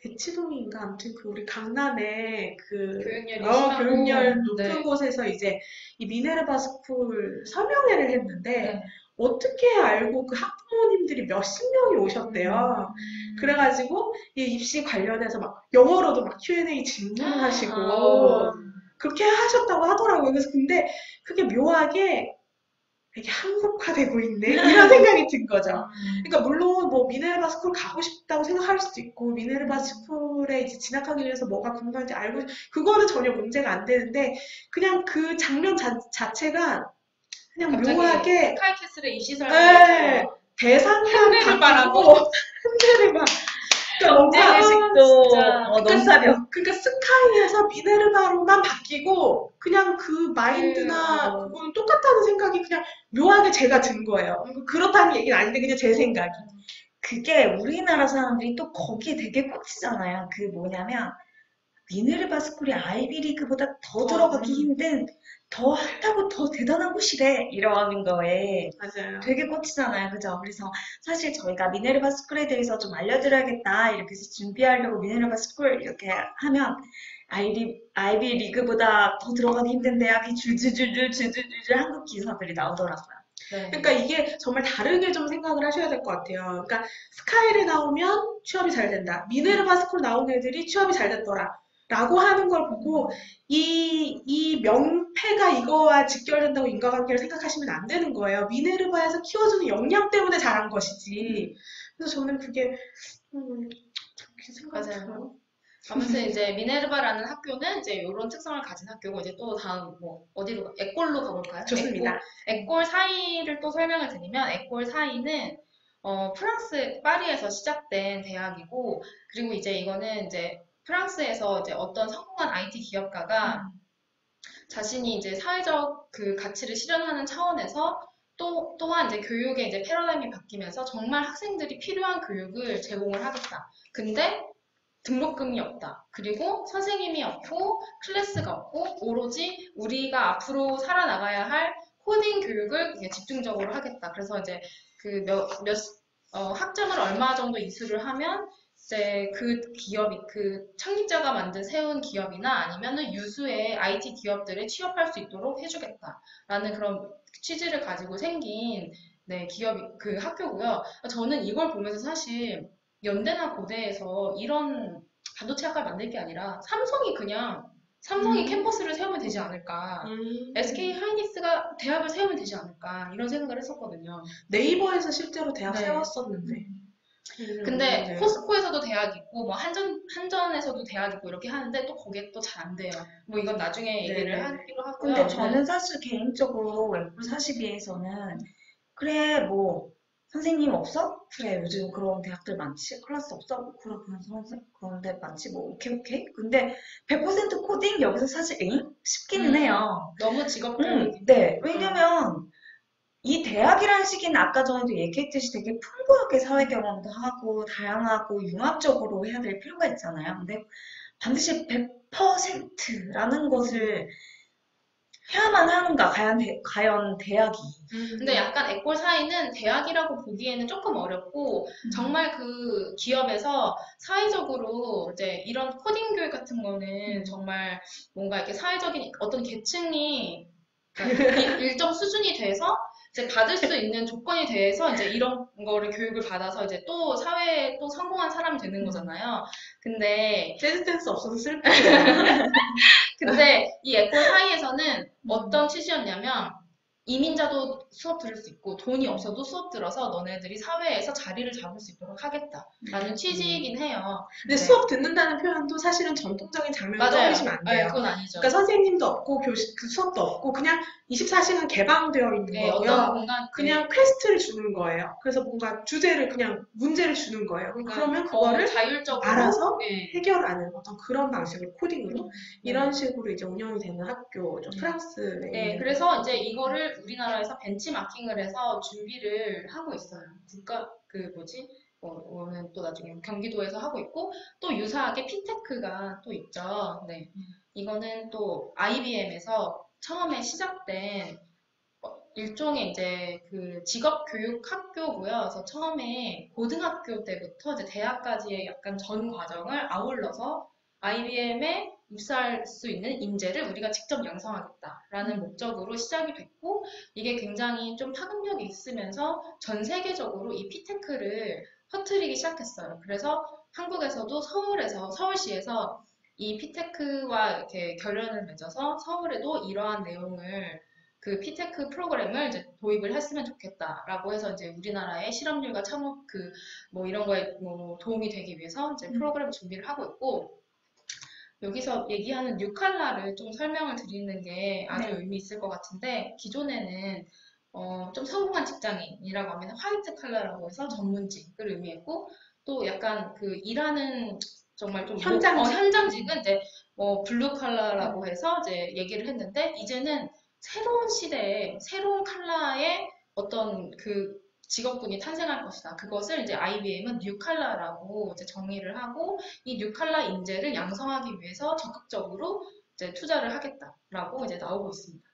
대치동인가 아무튼 그 우리 강남에 그 교육열이 심하고 교육열 높은 네. 곳에서 이제 이 미네르바 스쿨 설명회를 했는데 네. 어떻게 알고 그 학부모님들이 몇십 명이 오셨대요. 그래가지고 이 입시 관련해서 막 영어로도 막 Q&A 질문하시고 아. 그렇게 하셨다고 하더라고요. 그래서 근데 그게 묘하게 되게 한국화되고 있네 이런 생각이 든 거죠. 그러니까 물론 뭐 미네르바 스쿨 가고 싶다고 생각할 수도 있고 미네르바 스쿨에 이제 진학하기 위해서 뭐가 궁금한지 알고 그거는 전혀 문제가 안 되는데 그냥 그 장면 자체가 그냥 갑자기 묘하게 스카이캐슬의 이시설 네, 대상만 흉내를 바뀌고 말하고 흉내를 막 그러니까 뭔가 식도 진짜. 넘사벽. 그러니까 스카이에서 미네르바로만 바뀌고 그냥 그 마인드나 그거는 똑같다는 생각이 그냥 묘하게 제가 든 거예요. 그렇다는 얘기는 아닌데 그냥 제 생각이. 그게 우리나라 사람들이 또 거기에 되게 꽂히잖아요. 그 뭐냐면 미네르바 스쿨이 아이비리그보다 더 들어가기 힘든 더 핫하고 더 대단한 곳이래 이러는 거에 맞아요. 되게 꽂히잖아요. 그죠? 그래서 사실 저희가 미네르바 스쿨에 대해서 좀 알려드려야겠다 이렇게 해서 준비하려고 미네르바 스쿨 이렇게 하면 아이비 리그보다 더 들어가기 힘든 대학이 줄줄줄줄 한국 기사들이 나오더라고요. 네. 그러니까 이게 정말 다르게 좀 생각을 하셔야 될 것 같아요. 그러니까 스카이를 나오면 취업이 잘 된다. 미네르바 스쿨 나온 애들이 취업이 잘 됐더라. 라고 하는 걸 보고 이 명패가 이거와 직결된다고 인과관계를 생각하시면 안 되는 거예요. 미네르바에서 키워주는 역량 때문에 잘한 것이지. 그래서 저는 그게 그렇게 생각이 맞아요. 들어요. 아무튼 이제 미네르바라는 학교는 이제 이런 특성을 가진 학교고 이제 또 다음 뭐 어디로 에꼴로 가볼까요? 좋습니다. 에꼴 사이를 또 설명을 드리면 에꼴 사이는 프랑스 파리에서 시작된 대학이고 그리고 이제 이거는 이제 프랑스에서 이제 어떤 성공한 IT 기업가가 자신이 이제 사회적 그 가치를 실현하는 차원에서 또한 이제 교육의 이제 패러다임이 바뀌면서 정말 학생들이 필요한 교육을 제공을 하겠다. 근데 등록금이 없다. 그리고 선생님이 없고 클래스가 없고 오로지 우리가 앞으로 살아나가야 할 코딩 교육을 이제 집중적으로 하겠다. 그래서 이제 그 학점을 얼마 정도 이수를 하면 이제 그 기업이 그 창립자가 세운 기업이나 아니면은 유수의 IT 기업들에 취업할 수 있도록 해주겠다라는 그런 취지를 가지고 생긴 네, 그 학교고요. 저는 이걸 보면서 사실 연대나 고대에서 이런 반도체 학과를 만들 게 아니라 삼성이 캠퍼스를 세우면 되지 않을까. SK 하이닉스가 대학을 세우면 되지 않을까. 이런 생각을 했었거든요. 네이버에서 실제로 대학 네. 세웠었는데. 근데 네. 포스코에서도 대학 있고 뭐 한전에서도 대학 있고 이렇게 하는데 또 그게 또 잘 안 돼요. 뭐 이건 나중에 얘기를 네네. 하기로 하고요. 근데 저는 사실 개인적으로 웹풀 42에서는 그래 뭐 선생님 없어? 그래 요즘 그런 대학들 많지. 클래스 없어? 그래 그런데 많지 뭐 오케이. 근데 100% 코딩 여기서 사실 싶기는 해요. 너무 직업교육이 네. 왜냐면 이 대학이라는 시기는 아까 전에도 얘기했듯이 되게 풍부하게 사회 경험도 하고 다양하고 융합적으로 해야 될 필요가 있잖아요. 근데 반드시 100%라는 것을 해야만 하는가, 과연 대학이. 근데 약간 에꼴 사이는 대학이라고 보기에는 조금 어렵고 정말 그 기업에서 사회적으로 이제 이런 코딩 교육 같은 거는 정말 뭔가 이렇게 사회적인 어떤 계층이 그러니까 일정 수준이 돼서 이제 받을 수 있는 조건이 돼서 이제 이런 거를 교육을 받아서 이제 또 사회에 또 성공한 사람이 되는 거잖아요. 근데 재즈 댄스 없어서 슬퍼요. 근데 이 에꼴 사이에서는 어떤 취지였냐면 이민자도 수업 들을 수 있고 돈이 없어도 수업 들어서 너네들이 사회에서 자리를 잡을 수 있도록 하겠다라는 취지이긴 해요. 근데 네. 수업 듣는다는 표현도 사실은 전통적인 장면을 맞아요. 떠올리시면 안 돼요. 네, 그건 아니죠. 그러니까 선생님도 없고 그 수업도 없고 그냥 24시간 개방되어 있는 네, 거고요. 어떤 공간 그냥 퀘스트를 주는 거예요. 그래서 뭔가 주제를 그냥 문제를 주는 거예요. 그러면 그거를 자율적으로 알아서 네. 해결하는 어떤 그런 방식으로 코딩으로 이런 식으로 이제 운영이 되는 학교죠. 프랑스에 네, 있는. 그래서 이제 이거를 우리나라에서 벤치마킹을 해서 준비를 하고 있어요. 오는 또 나중에 경기도에서 하고 있고, 또 유사하게 피테크가 또 있죠. 네. 이거는 또 IBM에서 처음에 시작된 일종의 이제 그 직업교육 학교고요. 그래서 처음에 고등학교 때부터 이제 대학까지의 약간 전 과정을 아울러서 IBM에 입사할 수 있는 인재를 우리가 직접 양성하겠다라는 목적으로 시작이 됐고, 이게 굉장히 좀 파급력이 있으면서 전 세계적으로 이 피테크를 퍼뜨리기 시작했어요. 그래서 한국에서도 서울시에서 이 피테크와 이렇게 결연을 맺어서 서울에도 이러한 내용을 그 피테크 프로그램을 이제 도입을 했으면 좋겠다라고 해서 이제 우리나라의 실업률과 창업 뭐 이런 거에 뭐 도움이 되기 위해서 이제 프로그램 준비를 하고 있고, 여기서 얘기하는 뉴칼라를 좀 설명을 드리는 게 아주 의미 있을 것 같은데, 기존에는 좀 성공한 직장인이라고 하면 화이트 칼라라고 해서 전문직을 의미했고, 또 약간 그 일하는 정말 좀 현장직은 이제 블루 칼라라고 해서 이제 얘기를 했는데, 이제는 새로운 시대에 새로운 칼라의 어떤 그 직업군이 탄생할 것이다. 그것을 이제 IBM은 뉴칼라라고 이제 정의를 하고, 이 뉴칼라 인재를 양성하기 위해서 적극적으로 이제 투자를 하겠다라고 이제 나오고 있습니다.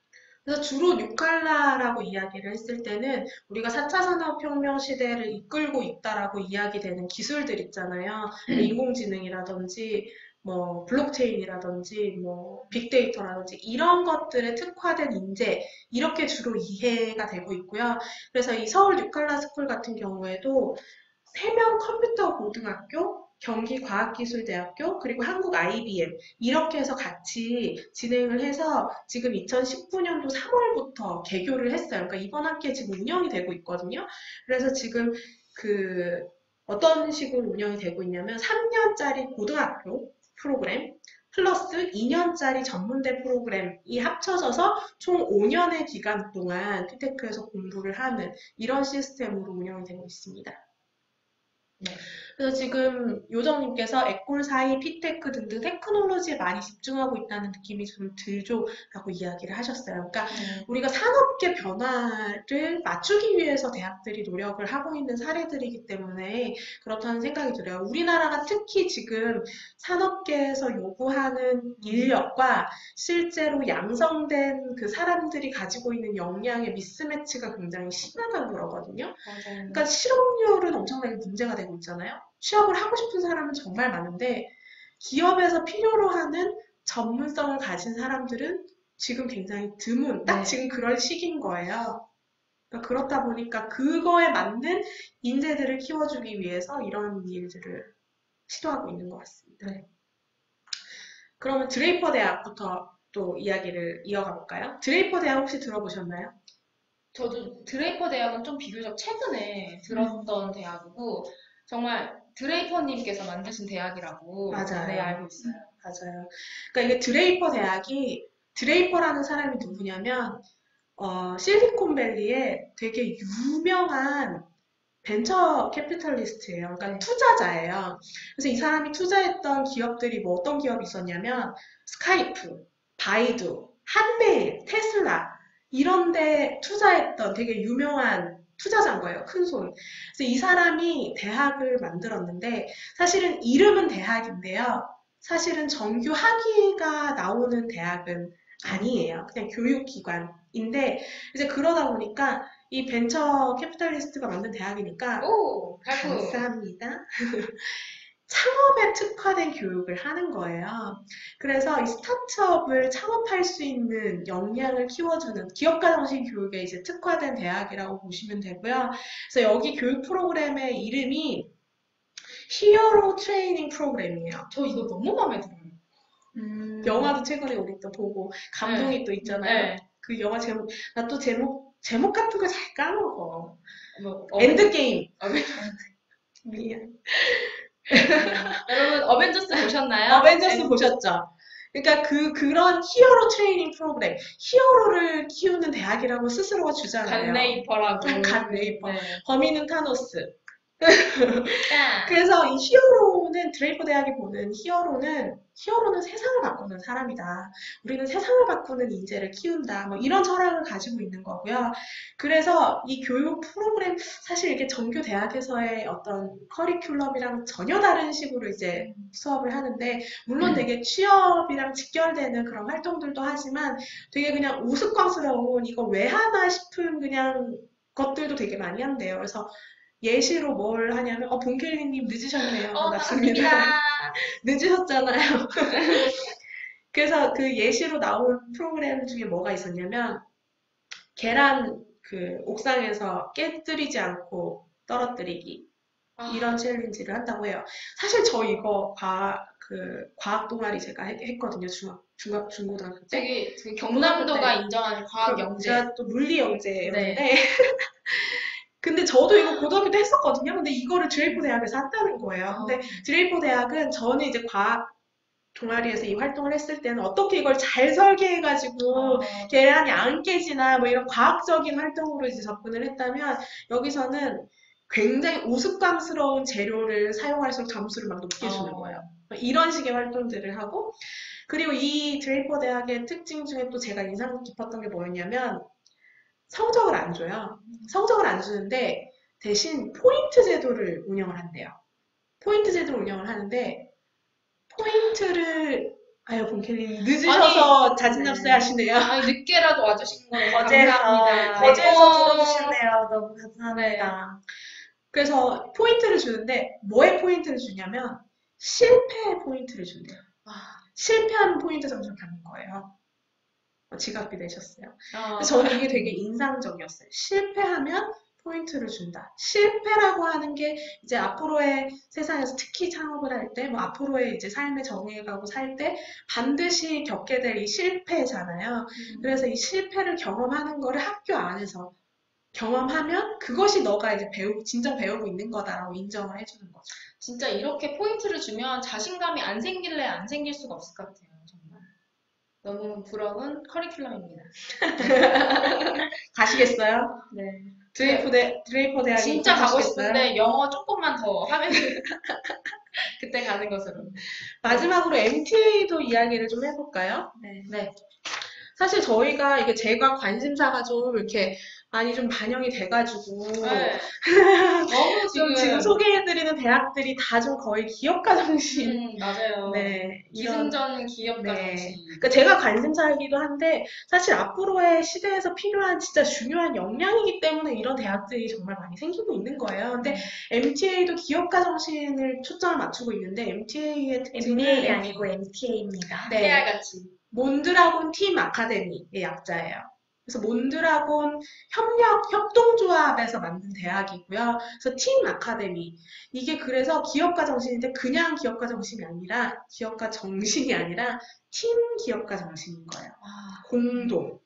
그래서 주로 뉴칼라라고 이야기를 했을 때는 우리가 4차 산업혁명 시대를 이끌고 있다라고 이야기되는 기술들 있잖아요. 인공지능이라든지 뭐 블록체인이라든지 뭐 빅데이터라든지 이런 것들에 특화된 인재 이렇게 주로 이해가 되고 있고요. 그래서 이 서울 뉴칼라 스쿨 같은 경우에도 세명 컴퓨터 고등학교, 경기과학기술대학교, 그리고 한국 IBM 이렇게 해서 같이 진행을 해서 지금 2019년도 3월부터 개교를 했어요. 그러니까 이번 학기에 지금 운영이 되고 있거든요. 그래서 지금 그 어떤 식으로 운영이 되고 있냐면 3년짜리 고등학교 프로그램 플러스 2년짜리 전문대 프로그램이 합쳐져서 총 5년의 기간 동안 피테크에서 공부를 하는 이런 시스템으로 운영이 되고 있습니다. 네. 그래서 지금 요정님께서 에콜사이, 피테크 등등 테크놀로지에 많이 집중하고 있다는 느낌이 좀 들죠라고 이야기를 하셨어요. 그러니까 우리가 산업계 변화를 맞추기 위해서 대학들이 노력을 하고 있는 사례들이기 때문에 그렇다는 생각이 들어요. 우리나라가 특히 지금 산업계에서 요구하는 인력과 실제로 양성된 그 사람들이 가지고 있는 역량의 미스매치가 굉장히 심하다는 거거든요. 맞아요. 그러니까 실업률은 엄청나게 문제가 되고 있잖아요. 취업을 하고 싶은 사람은 정말 많은데 기업에서 필요로 하는 전문성을 가진 사람들은 지금 굉장히 드문, 딱 네. 지금 그럴 시기인 거예요. 그러니까 그렇다 보니까 그거에 맞는 인재들을 키워주기 위해서 이런 일들을 시도하고 있는 것 같습니다. 네. 그러면 드레이퍼 대학부터 또 이야기를 이어가 볼까요? 드레이퍼 대학 혹시 들어보셨나요? 저도 드레이퍼 대학은 좀 비교적 최근에 들었던 대학이고 정말 드레이퍼님께서 만드신 대학이라고 맞아요. 네, 알고 있어요. 맞아요. 그러니까 이게 드레이퍼 대학이 드레이퍼라는 사람이 누구냐면 실리콘밸리에 되게 유명한 벤처 캐피탈리스트예요. 그러니까 투자자예요. 그래서 이 사람이 투자했던 기업들이 뭐 어떤 기업이 있었냐면 스카이프, 바이두, 한메일, 테슬라 이런 데 투자했던 되게 유명한 투자자인 거예요. 큰 손. 그래서 이 사람이 대학을 만들었는데 사실은 이름은 대학인데요. 사실은 정규 학위가 나오는 대학은 아니에요. 그냥 교육기관인데 이제 그러다 보니까 이 벤처 캐피탈리스트가 만든 대학이니까 오, 발표. 감사합니다. 창업에 특화된 교육을 하는 거예요. 그래서 이 스타트업을 창업할 수 있는 역량을 키워주는 기업가 정신 교육에 이제 특화된 대학이라고 보시면 되고요. 그래서 여기 교육 프로그램의 이름이 히어로 트레이닝 프로그램이에요. 저 이거 너무 마음에 들어요. 영화도 최근에 우리 또 보고 감동이 또 있잖아요. 네. 그 영화 제목, 나 또 제목 같은 거 잘 까먹어. 뭐, 엔드게임. 미안. 여러분 어벤져스 보셨나요? 어벤져스 보셨죠? 그러니까 그런 히어로 트레이닝 프로그램, 히어로를 키우는 대학이라고 스스로가 주잖아요. 간 레이퍼라고. 간 레이퍼. 네. 범인은 타노스. 야. 그래서 이 히어로는 드레이퍼 대학이 보는 히어로는 세상을 바꾸는 사람이다. 우리는 세상을 바꾸는 인재를 키운다. 뭐 이런 철학을 가지고 있는 거고요. 그래서 이 교육 프로그램 사실 이게 정규 대학에서의 어떤 커리큘럼이랑 전혀 다른 식으로 이제 수업을 하는데 물론 되게 취업이랑 직결되는 그런 활동들도 하지만 되게 그냥 우스꽝스러운 이거 왜 하나 싶은 그냥 것들도 되게 많이 한대요. 그래서 예시로 뭘 하냐면, 본켈리님 늦으셨네요. 반갑습니다. 늦으셨잖아요. 그래서 그 예시로 나온 프로그램 중에 뭐가 있었냐면, 계란 그 옥상에서 깨뜨리지 않고 떨어뜨리기. 이런 챌린지를 한다고 해요. 사실 저 이거 과학 동아리 제가 했거든요. 중고등학교 때. 되게 경남도가 인정하는 과학 영재. 제가 또 물리 영재였는데, 네. 근데 저도 이거 고등학교 때 했었거든요. 근데 이거를 드레이퍼 대학에서 한다는 거예요. 근데 드레이퍼 대학은 저는 이제 과학 동아리에서 이 활동을 했을 때는 어떻게 이걸 잘 설계해가지고 계란이 안 깨지나 뭐 이런 과학적인 활동으로 이제 접근을 했다면 여기서는 굉장히 우스꽝스러운 재료를 사용할수록 점수를 막 높게 주는 거예요. 이런 식의 활동들을 하고 그리고 이 드레이퍼 대학의 특징 중에 또 제가 인상 깊었던 게 뭐였냐면 성적을 안 줘요. 성적을 안 주는데 대신 포인트 제도를 운영을 한대요. 포인트 제도를 운영을 하는데 포인트를 본켈님 늦으셔서 자진납세 하시네요. 아니, 늦게라도 와주신 거예요. 거제에서 감사합니다. 거제에서 들어주시네요. 너무 감사합니다. 그래서 포인트를 주는데 뭐에 포인트를 주냐면 실패의 포인트를 준대요. 실패하면 포인트 점수를 받는 거예요. 지각비 내셨어요. 어, 저는 이게 되게 인상적이었어요. 실패하면 포인트를 준다. 실패라고 하는 게 이제 앞으로의 세상에서 특히 창업을 할 때, 뭐 앞으로의 이제 삶에 정해가고 살 때 반드시 겪게 될 이 실패잖아요. 그래서 이 실패를 경험하는 거를 학교 안에서 경험하면 그것이 너가 이제 진정 배우고 있는 거다라고 인정을 해주는 거죠. 진짜 이렇게 포인트를 주면 자신감이 안 생길래 안 생길 수가 없을 것 같아요. 정말. 너무 부러운 커리큘럼입니다. 가시겠어요? 네. 드레이퍼 대학에 진짜 가고 가시겠어요? 싶은데 영어 조금만 더 하면 그때 가는 것으로. 마지막으로 MTA도 이야기를 좀 해볼까요? 네. 사실 저희가 이게 제가 관심사가 좀 이렇게 많이 좀 반영이 돼가지고 네. 너무 지금 소개해드리는 대학들이 다 좀 거의 기업가 정신. 맞아요. 네, 기승전 기업가 네. 정신. 그러니까 제가 관심사이기도 한데 사실 앞으로의 시대에서 필요한 진짜 중요한 역량이기 때문에 이런 대학들이 정말 많이 생기고 있는 거예요. 근데 MTA도 기업가 정신을 초점을 맞추고 있는데 MTA의 특징은 MBA 아니고 MTA입니다. 네. 깨알같이. 몬드라곤 팀 아카데미의 약자예요. 그래서 몬드라곤 협동조합에서 만든 대학이고요. 그래서 팀 아카데미. 이게 그래서 기업가 정신인데 그냥 기업가 정신이 아니라 기업가 정신이 아니라 팀 기업가 정신인 거예요. 공동.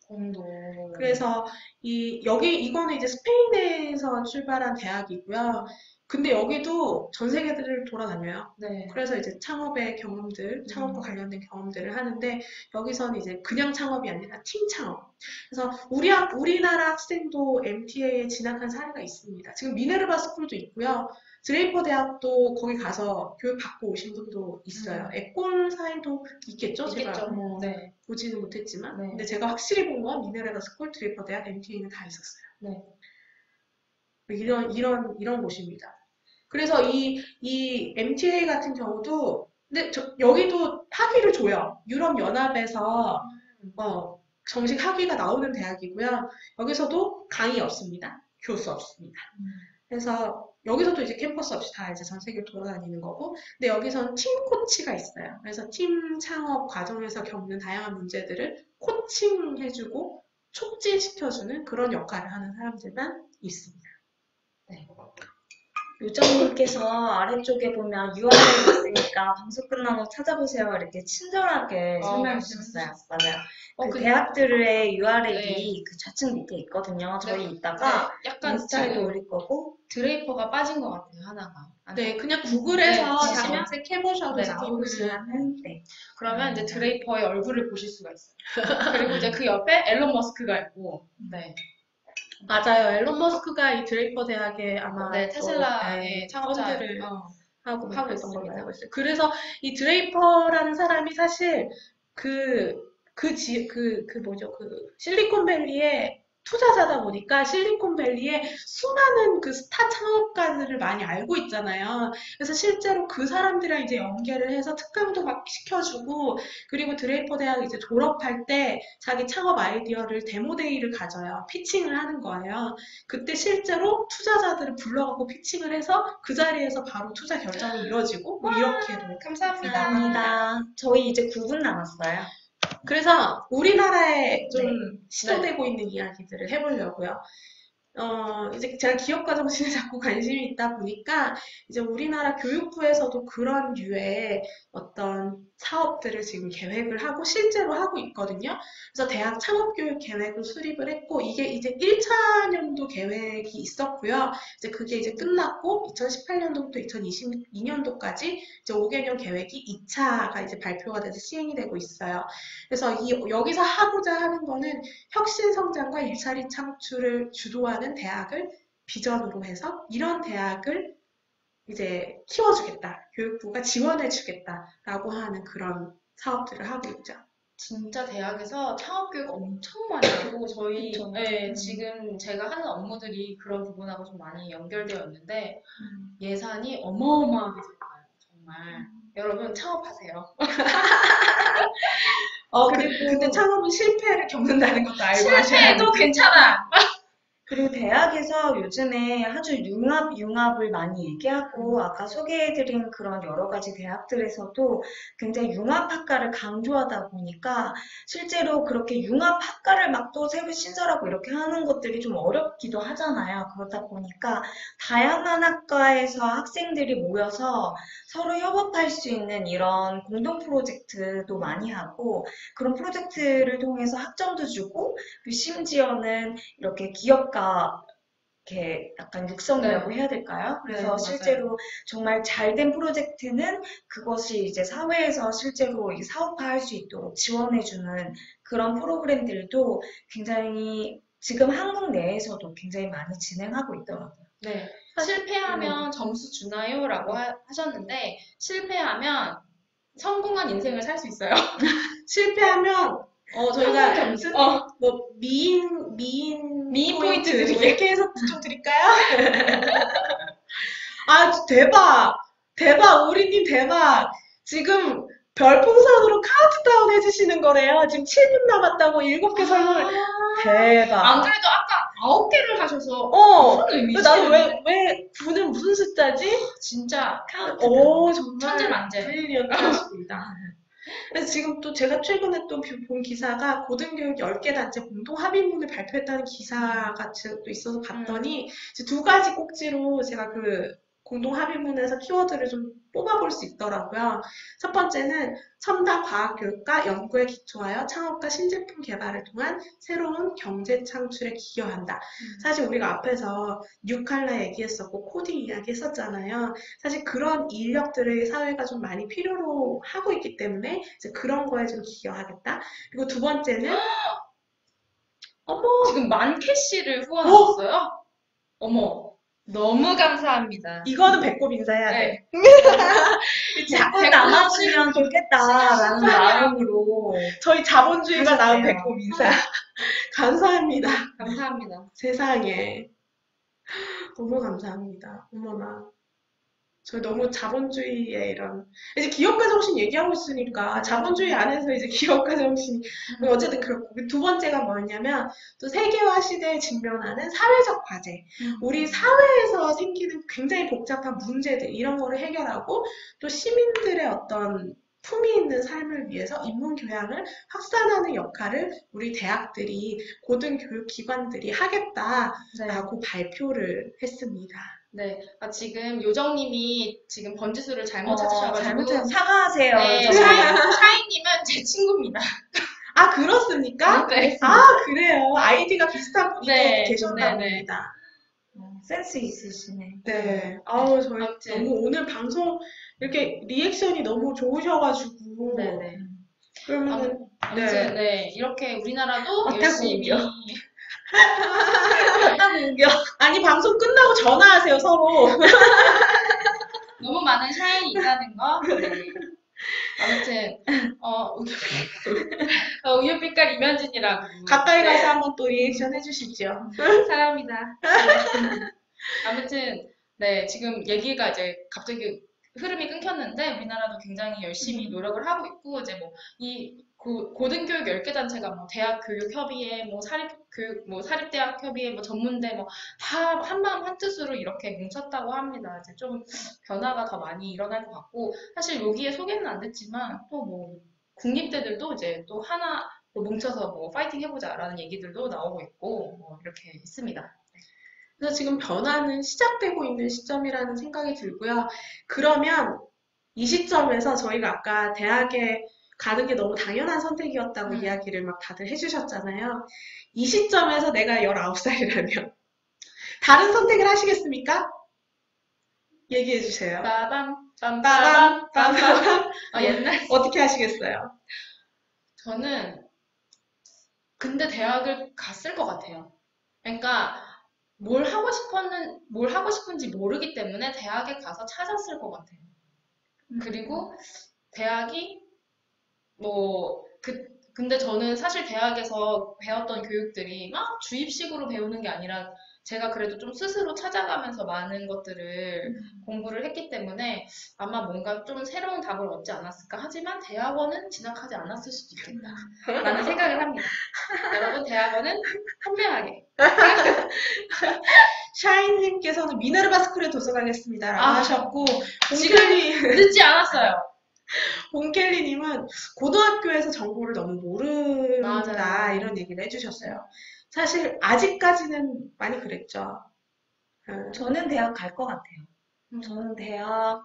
그래서 이거는 이제 스페인에서 출발한 대학이고요. 근데 여기도 전 세계들을 돌아다녀요. 네. 그래서 이제 창업의 경험들, 창업과 관련된 경험들을 하는데 여기서는 이제 그냥 창업이 아니라 팀 창업. 그래서 우리나라 학생도 MTA에 진학한 사례가 있습니다. 지금 미네르바 스쿨도 있고요. 드레이퍼 대학도 거기 가서 교육 받고 오신 분도 있어요. 에꼴 사이도 있겠죠? 제가 뭐 네. 보지는 못했지만. 네. 근데 제가 확실히 본 건 미네르바 스쿨, 드레이퍼 대학, MTA는 다 있었어요. 네. 이런 곳입니다. 그래서 이 MTA 같은 경우도, 근데 여기도 학위를 줘요. 유럽연합에서, 정식 학위가 나오는 대학이고요. 여기서도 강의 없습니다. 교수 없습니다. 그래서 여기서도 이제 캠퍼스 없이 다 이제 전 세계를 돌아다니는 거고, 근데 여기서는 팀 코치가 있어요. 그래서 팀 창업 과정에서 겪는 다양한 문제들을 코칭해주고 촉진시켜주는 그런 역할을 하는 사람들만 있습니다. 네. 요정님께서 아래쪽에 보면 URL 있으니까 방송 끝나고 찾아보세요. 이렇게 친절하게 설명해 주셨어요. 맞아요. 그 대학들의 URL이 그 좌측 밑에 있거든요. 저희 이따가 약간 인스타에도 올릴 거고. 드레이퍼가 빠진 것 같아요, 하나가. 네, 그냥 구글에서 네, 다 검색해보셔도 나오시면은 그러면 이제 드레이퍼의 얼굴을 보실 수가 있어요. 그리고 이제 그 옆에 앨런 머스크가 있고, 네. 맞아요. 앨런 머스크가 이 드레이퍼 대학에 아마 테슬라의 창업자를 하고 있던 걸로 있습니다. 알고 있어요. 그래서 이 드레이퍼라는 사람이 사실 실리콘밸리의 투자자다 보니까 실리콘밸리에 수많은 그 스타 창업가들을 많이 알고 있잖아요. 그래서 실제로 그 사람들이랑 이제 연계를 해서 특강도 막 시켜주고, 그리고 드레이퍼 대학 이제 졸업할 때 자기 창업 아이디어를 데모데이를 가져요. 피칭을 하는 거예요. 그때 실제로 투자자들을 불러가고 피칭을 해서 그 자리에서 바로 투자 결정이 이루어지고 뭐 이렇게도. 감사합니다. 저희 이제 9분 남았어요. 그래서 우리나라에 좀 시도되고 있는 이야기들을 해보려고요. 이제 제가 기업가 정신에 자꾸 관심이 있다 보니까 이제 우리나라 교육부에서도 그런 류의 어떤 사업들을 지금 계획을 하고 실제로 하고 있거든요. 그래서 대학 창업교육 계획을 수립을 했고, 이게 이제 1차년도 계획이 있었고요. 이제 그게 이제 끝났고 2018년도부터 2022년도까지 이제 5개년 계획이 2차가 이제 발표가 돼서 시행이 되고 있어요. 그래서 여기서 하고자 하는 거는 혁신 성장과 일자리 창출을 주도하는 대학을 비전으로 해서 이런 대학을 이제 키워주겠다. 교육부가 지원해주겠다라고 하는 그런 사업들을 하고 있죠. 진짜 대학에서 창업교육 엄청 많이 하고 저희 지금 제가 하는 업무들이 그런 부분하고 좀 많이 연결되어 있는데 예산이 어마어마하게 들어가요. 정말. 여러분 창업하세요. 근데 창업은 실패를 겪는다는 것도 알고 실패해도 괜찮아. 그리고 대학에서 요즘에 아주 융합을 많이 얘기하고, 아까 소개해드린 그런 여러 가지 대학들에서도 굉장히 융합학과를 강조하다 보니까, 실제로 그렇게 융합학과를 막 또 새로 신설하고 이렇게 하는 것들이 좀 어렵기도 하잖아요. 그러다 보니까, 다양한 학과에서 학생들이 모여서 서로 협업할 수 있는 이런 공동 프로젝트도 많이 하고, 그런 프로젝트를 통해서 학점도 주고, 그 심지어는 이렇게 기업가 이렇게 약간 육성이라고 네. 해야 될까요? 네, 그래서 맞아요. 실제로 정말 잘된 프로젝트는 그것이 이제 사회에서 실제로 이 사업화할 수 있도록 지원해주는 그런 프로그램들도 굉장히 지금 한국 내에서도 굉장히 많이 진행하고 있더라고요. 네. 실패하면 점수 주나요? 라고 하셨는데, 실패하면 성공한 인생을 살 수 있어요. 실패하면 저희가 점수? 뭐 미인 미인 포인트 뭐 드릴게요. 이렇게 해서 좀 드릴까요? 아 대박 대박 우리님 대박 지금 별풍선으로 카운트다운 해주시는 거래요. 지금 7분 남았다고 7개 설명을 대박. 안 그래도 아까 9개를 하셔서 무슨 의미지? 나도 왜 9는 무슨 숫자지? 진짜 오 정말 천재만재. 브릴리언트하십니다. 그래서 지금 또 제가 최근에 또 본 기사가 고등교육 10개 단체 공동 합의문을 발표했다는 기사가 또 있어서 봤더니 이제 두 가지 꼭지로 제가 그 공동 합의문에서 키워드를 좀 뽑아볼 수 있더라고요. 첫 번째는 첨단 과학 교육과 연구에 기초하여 창업과 신제품 개발을 통한 새로운 경제 창출에 기여한다. 사실 우리가 앞에서 뉴칼라 얘기했었고 코딩 이야기 했었잖아요. 사실 그런 인력들을 사회가 좀 많이 필요로 하고 있기 때문에 이제 그런 거에 좀 기여하겠다. 그리고 두 번째는 어머 지금 만캐시를 후원하셨어요? 어머, 너무 감사합니다. 이거는 배꼽 인사해야 돼. 네. 자꾸 남아주면 좋겠다라는 마음으로 저희 자본주의가 낳은 하셨대요. 배꼽 인사. 감사합니다. 감사합니다. 세상에. 너무 감사합니다. 어머나. 저희 너무 자본주의의 이런 이제 기업가 정신 얘기하고 있으니까 자본주의 안에서 이제 기업가 정신이 어쨌든 그렇고 두 번째가 뭐였냐면 또 세계화 시대에 직면하는 사회적 과제 우리 사회에서 생기는 굉장히 복잡한 문제들 이런 거를 해결하고 또 시민들의 어떤 품위 있는 삶을 위해서 인문 교양을 확산하는 역할을 우리 대학들이 고등교육기관들이 하겠다라고 발표를 했습니다. 네. 지금 요정님이 지금 번지수를 잘못 찾으셔가지고. 잘못해서 사과하세요. 네, 요정님. 샤이님은 제 친구입니다. 아, 그렇습니까? 네. 아, 그래요. 아이디가 비슷한 분이 네, 계셨나 네, 네. 봅니다. 센스 있으시네. 네. 아우, 저희 아무튼. 너무 오늘 방송 이렇게 리액션이 너무 좋으셔가지고. 네네. 그러면은, 아무튼, 네. 이렇게 우리나라도 어tta고 열심히. 우겨. 어tta고 우겨. 아니, 방송 끝나고 전화하세요, 서로. 너무 많은 샤인이 있다는 거. 네. 아무튼, 우유빛깔 이면진이라고. 가까이 네. 가서 한번 또 리액션 해주시죠. 사랑합니다. 아무튼, 네, 지금 얘기가 이제 갑자기 흐름이 끊겼는데, 우리나라도 굉장히 열심히 노력을 하고 있고, 이제 뭐, 고등교육 10개 단체가 뭐, 대학교육협의회, 뭐, 사립대학협의회, 뭐, 전문대, 뭐, 다 한마음 한뜻으로 이렇게 뭉쳤다고 합니다. 이제 좀 변화가 더 많이 일어날 것 같고, 사실 여기에 소개는 안 됐지만, 또 뭐, 국립대들도 이제 또 하나, 뭉쳐서 뭐, 파이팅 해보자라는 얘기들도 나오고 있고, 뭐, 이렇게 있습니다. 그래서 지금 변화는 시작되고 있는 시점이라는 생각이 들고요. 그러면 이 시점에서 저희가 아까 대학에 가는 게 너무 당연한 선택이었다고 이야기를 막 다들 해주셨잖아요. 이 시점에서 내가 19살이라면 다른 선택을 하시겠습니까? 얘기해 주세요. 빠밤, 빠밤, 빰빰, 빰빰. 빠밤. 옛날. 어떻게 하시겠어요? 저는 근데 대학을 갔을 것 같아요. 그러니까 뭘 하고 싶은지 모르기 때문에 대학에 가서 찾았을 것 같아요. 그리고 대학이 근데 저는 사실 대학에서 배웠던 교육들이 막 주입식으로 배우는 게 아니라 제가 그래도 좀 스스로 찾아가면서 많은 것들을 공부를 했기 때문에 아마 뭔가 좀 새로운 답을 얻지 않았을까. 하지만 대학원은 진학하지 않았을 수도 있겠다. 라는 생각을 합니다. 여러분, 대학원은 현명하게. 샤인님께서는 미네르바 스쿨에 도서가겠습니다라고 아, 하셨고, 지금 늦지 않았어요. 봉켈리님은 고등학교에서 정보를 너무 모른다 맞아요. 이런 얘기를 해주셨어요. 사실 아직까지는 많이 그랬죠. 저는 대학 갈 것 같아요. 저는 대학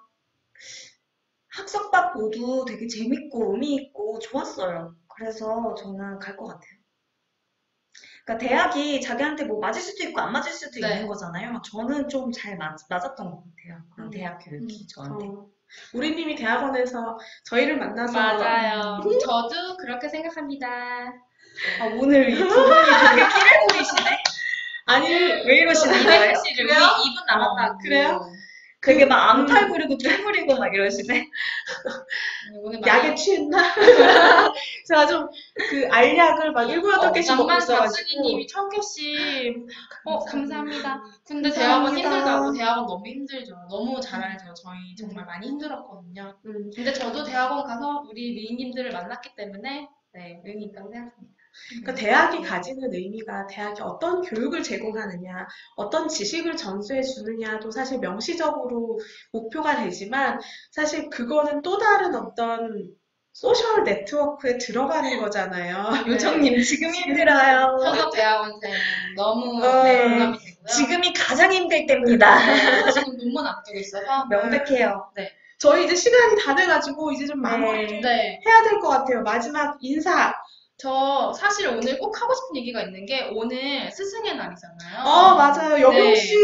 학석밥 모두 되게 재밌고 의미 있고 좋았어요. 그래서 저는 갈 것 같아요. 그러니까 대학이 자기한테 뭐 맞을 수도 있고 안 맞을 수도 네. 있는 거잖아요. 저는 좀 잘 맞았던 것 같아요. 그런 음. 대학 교육이 저한테. 우리님이 대학원에서 저희를 만나서 맞아요. 저도 그렇게 생각합니다. 아, 오늘 이 두 분이 되게 끼를 부리시네? 아니 왜 이러시는 거예요? 이백 씨를 우리 그래요? 2분 남았다고. 그래요? 되게 막 암탈 부리고 털 부리고 막 이러시네? 오늘 약에 취했나? 제가 좀 그 알약을 막 7, 8개씩 먹고 낭만 있어가지고 박순희님이 1000개씩. 감사합니다. 근데 감사합니다. 대학원 힘들다고. 대학원 너무 힘들죠. 너무 잘 알죠. 저희 정말 많이 힘들었거든요. 근데 저도 대학원 가서 우리 미인님들을 만났기 때문에 네, 의미 있다고 생각합니다. 그러니까 대학이 가지는 의미가 대학이 어떤 교육을 제공하느냐, 어떤 지식을 전수해 주느냐도 사실 명시적으로 목표가 되지만 사실 그거는 또 다른 어떤 소셜 네트워크에 들어가는 거잖아요. 요정님 지금 힘들어요. 현업 대학원생 너무 네. 공감이 되고요. 지금이 가장 힘들 때입니다. 지금 논문 앞두고 있어서 명백해요. 저희 이제 시간이 다 돼가지고 이제 좀 마무리 좀 네. 해야 될 것 같아요. 마지막 인사. 저 사실 오늘 꼭 하고 싶은 얘기가 있는 게 오늘 스승의 날이잖아요. 맞아요. 여기 네. 혹시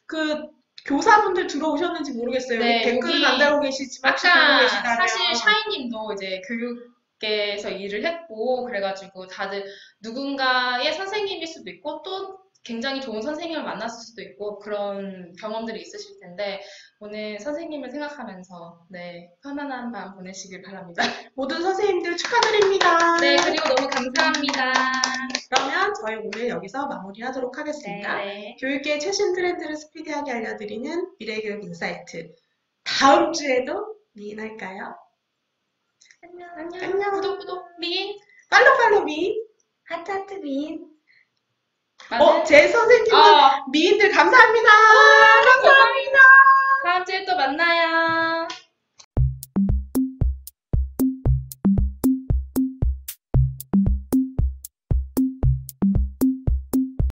그 교사분들 들어오셨는지 모르겠어요. 네, 댓글은 여기 안 달고 계시지만 혹시 보고 아까 계시다면 사실 샤이님도 이제 교육계에서 일을 했고 그래가지고 다들 누군가의 선생님일 수도 있고 또 굉장히 좋은 선생님을 만났을 수도 있고 그런 경험들이 있으실 텐데 오늘 선생님을 생각하면서 네 편안한 밤 보내시길 바랍니다. 모든 선생님들 축하드립니다. 네 그리고 너무 감사합니다. 그러면 저희 오늘 여기서 마무리하도록 하겠습니다. 네. 교육계의 최신 트렌드를 스피디하게 알려드리는 미래교육 인사이트. 다음 주에도 미인할까요? 안녕. 구독 미인. 팔로우 미인. 하트 미인. 제 선생님은 미인들 감사합니다. 감사합니다.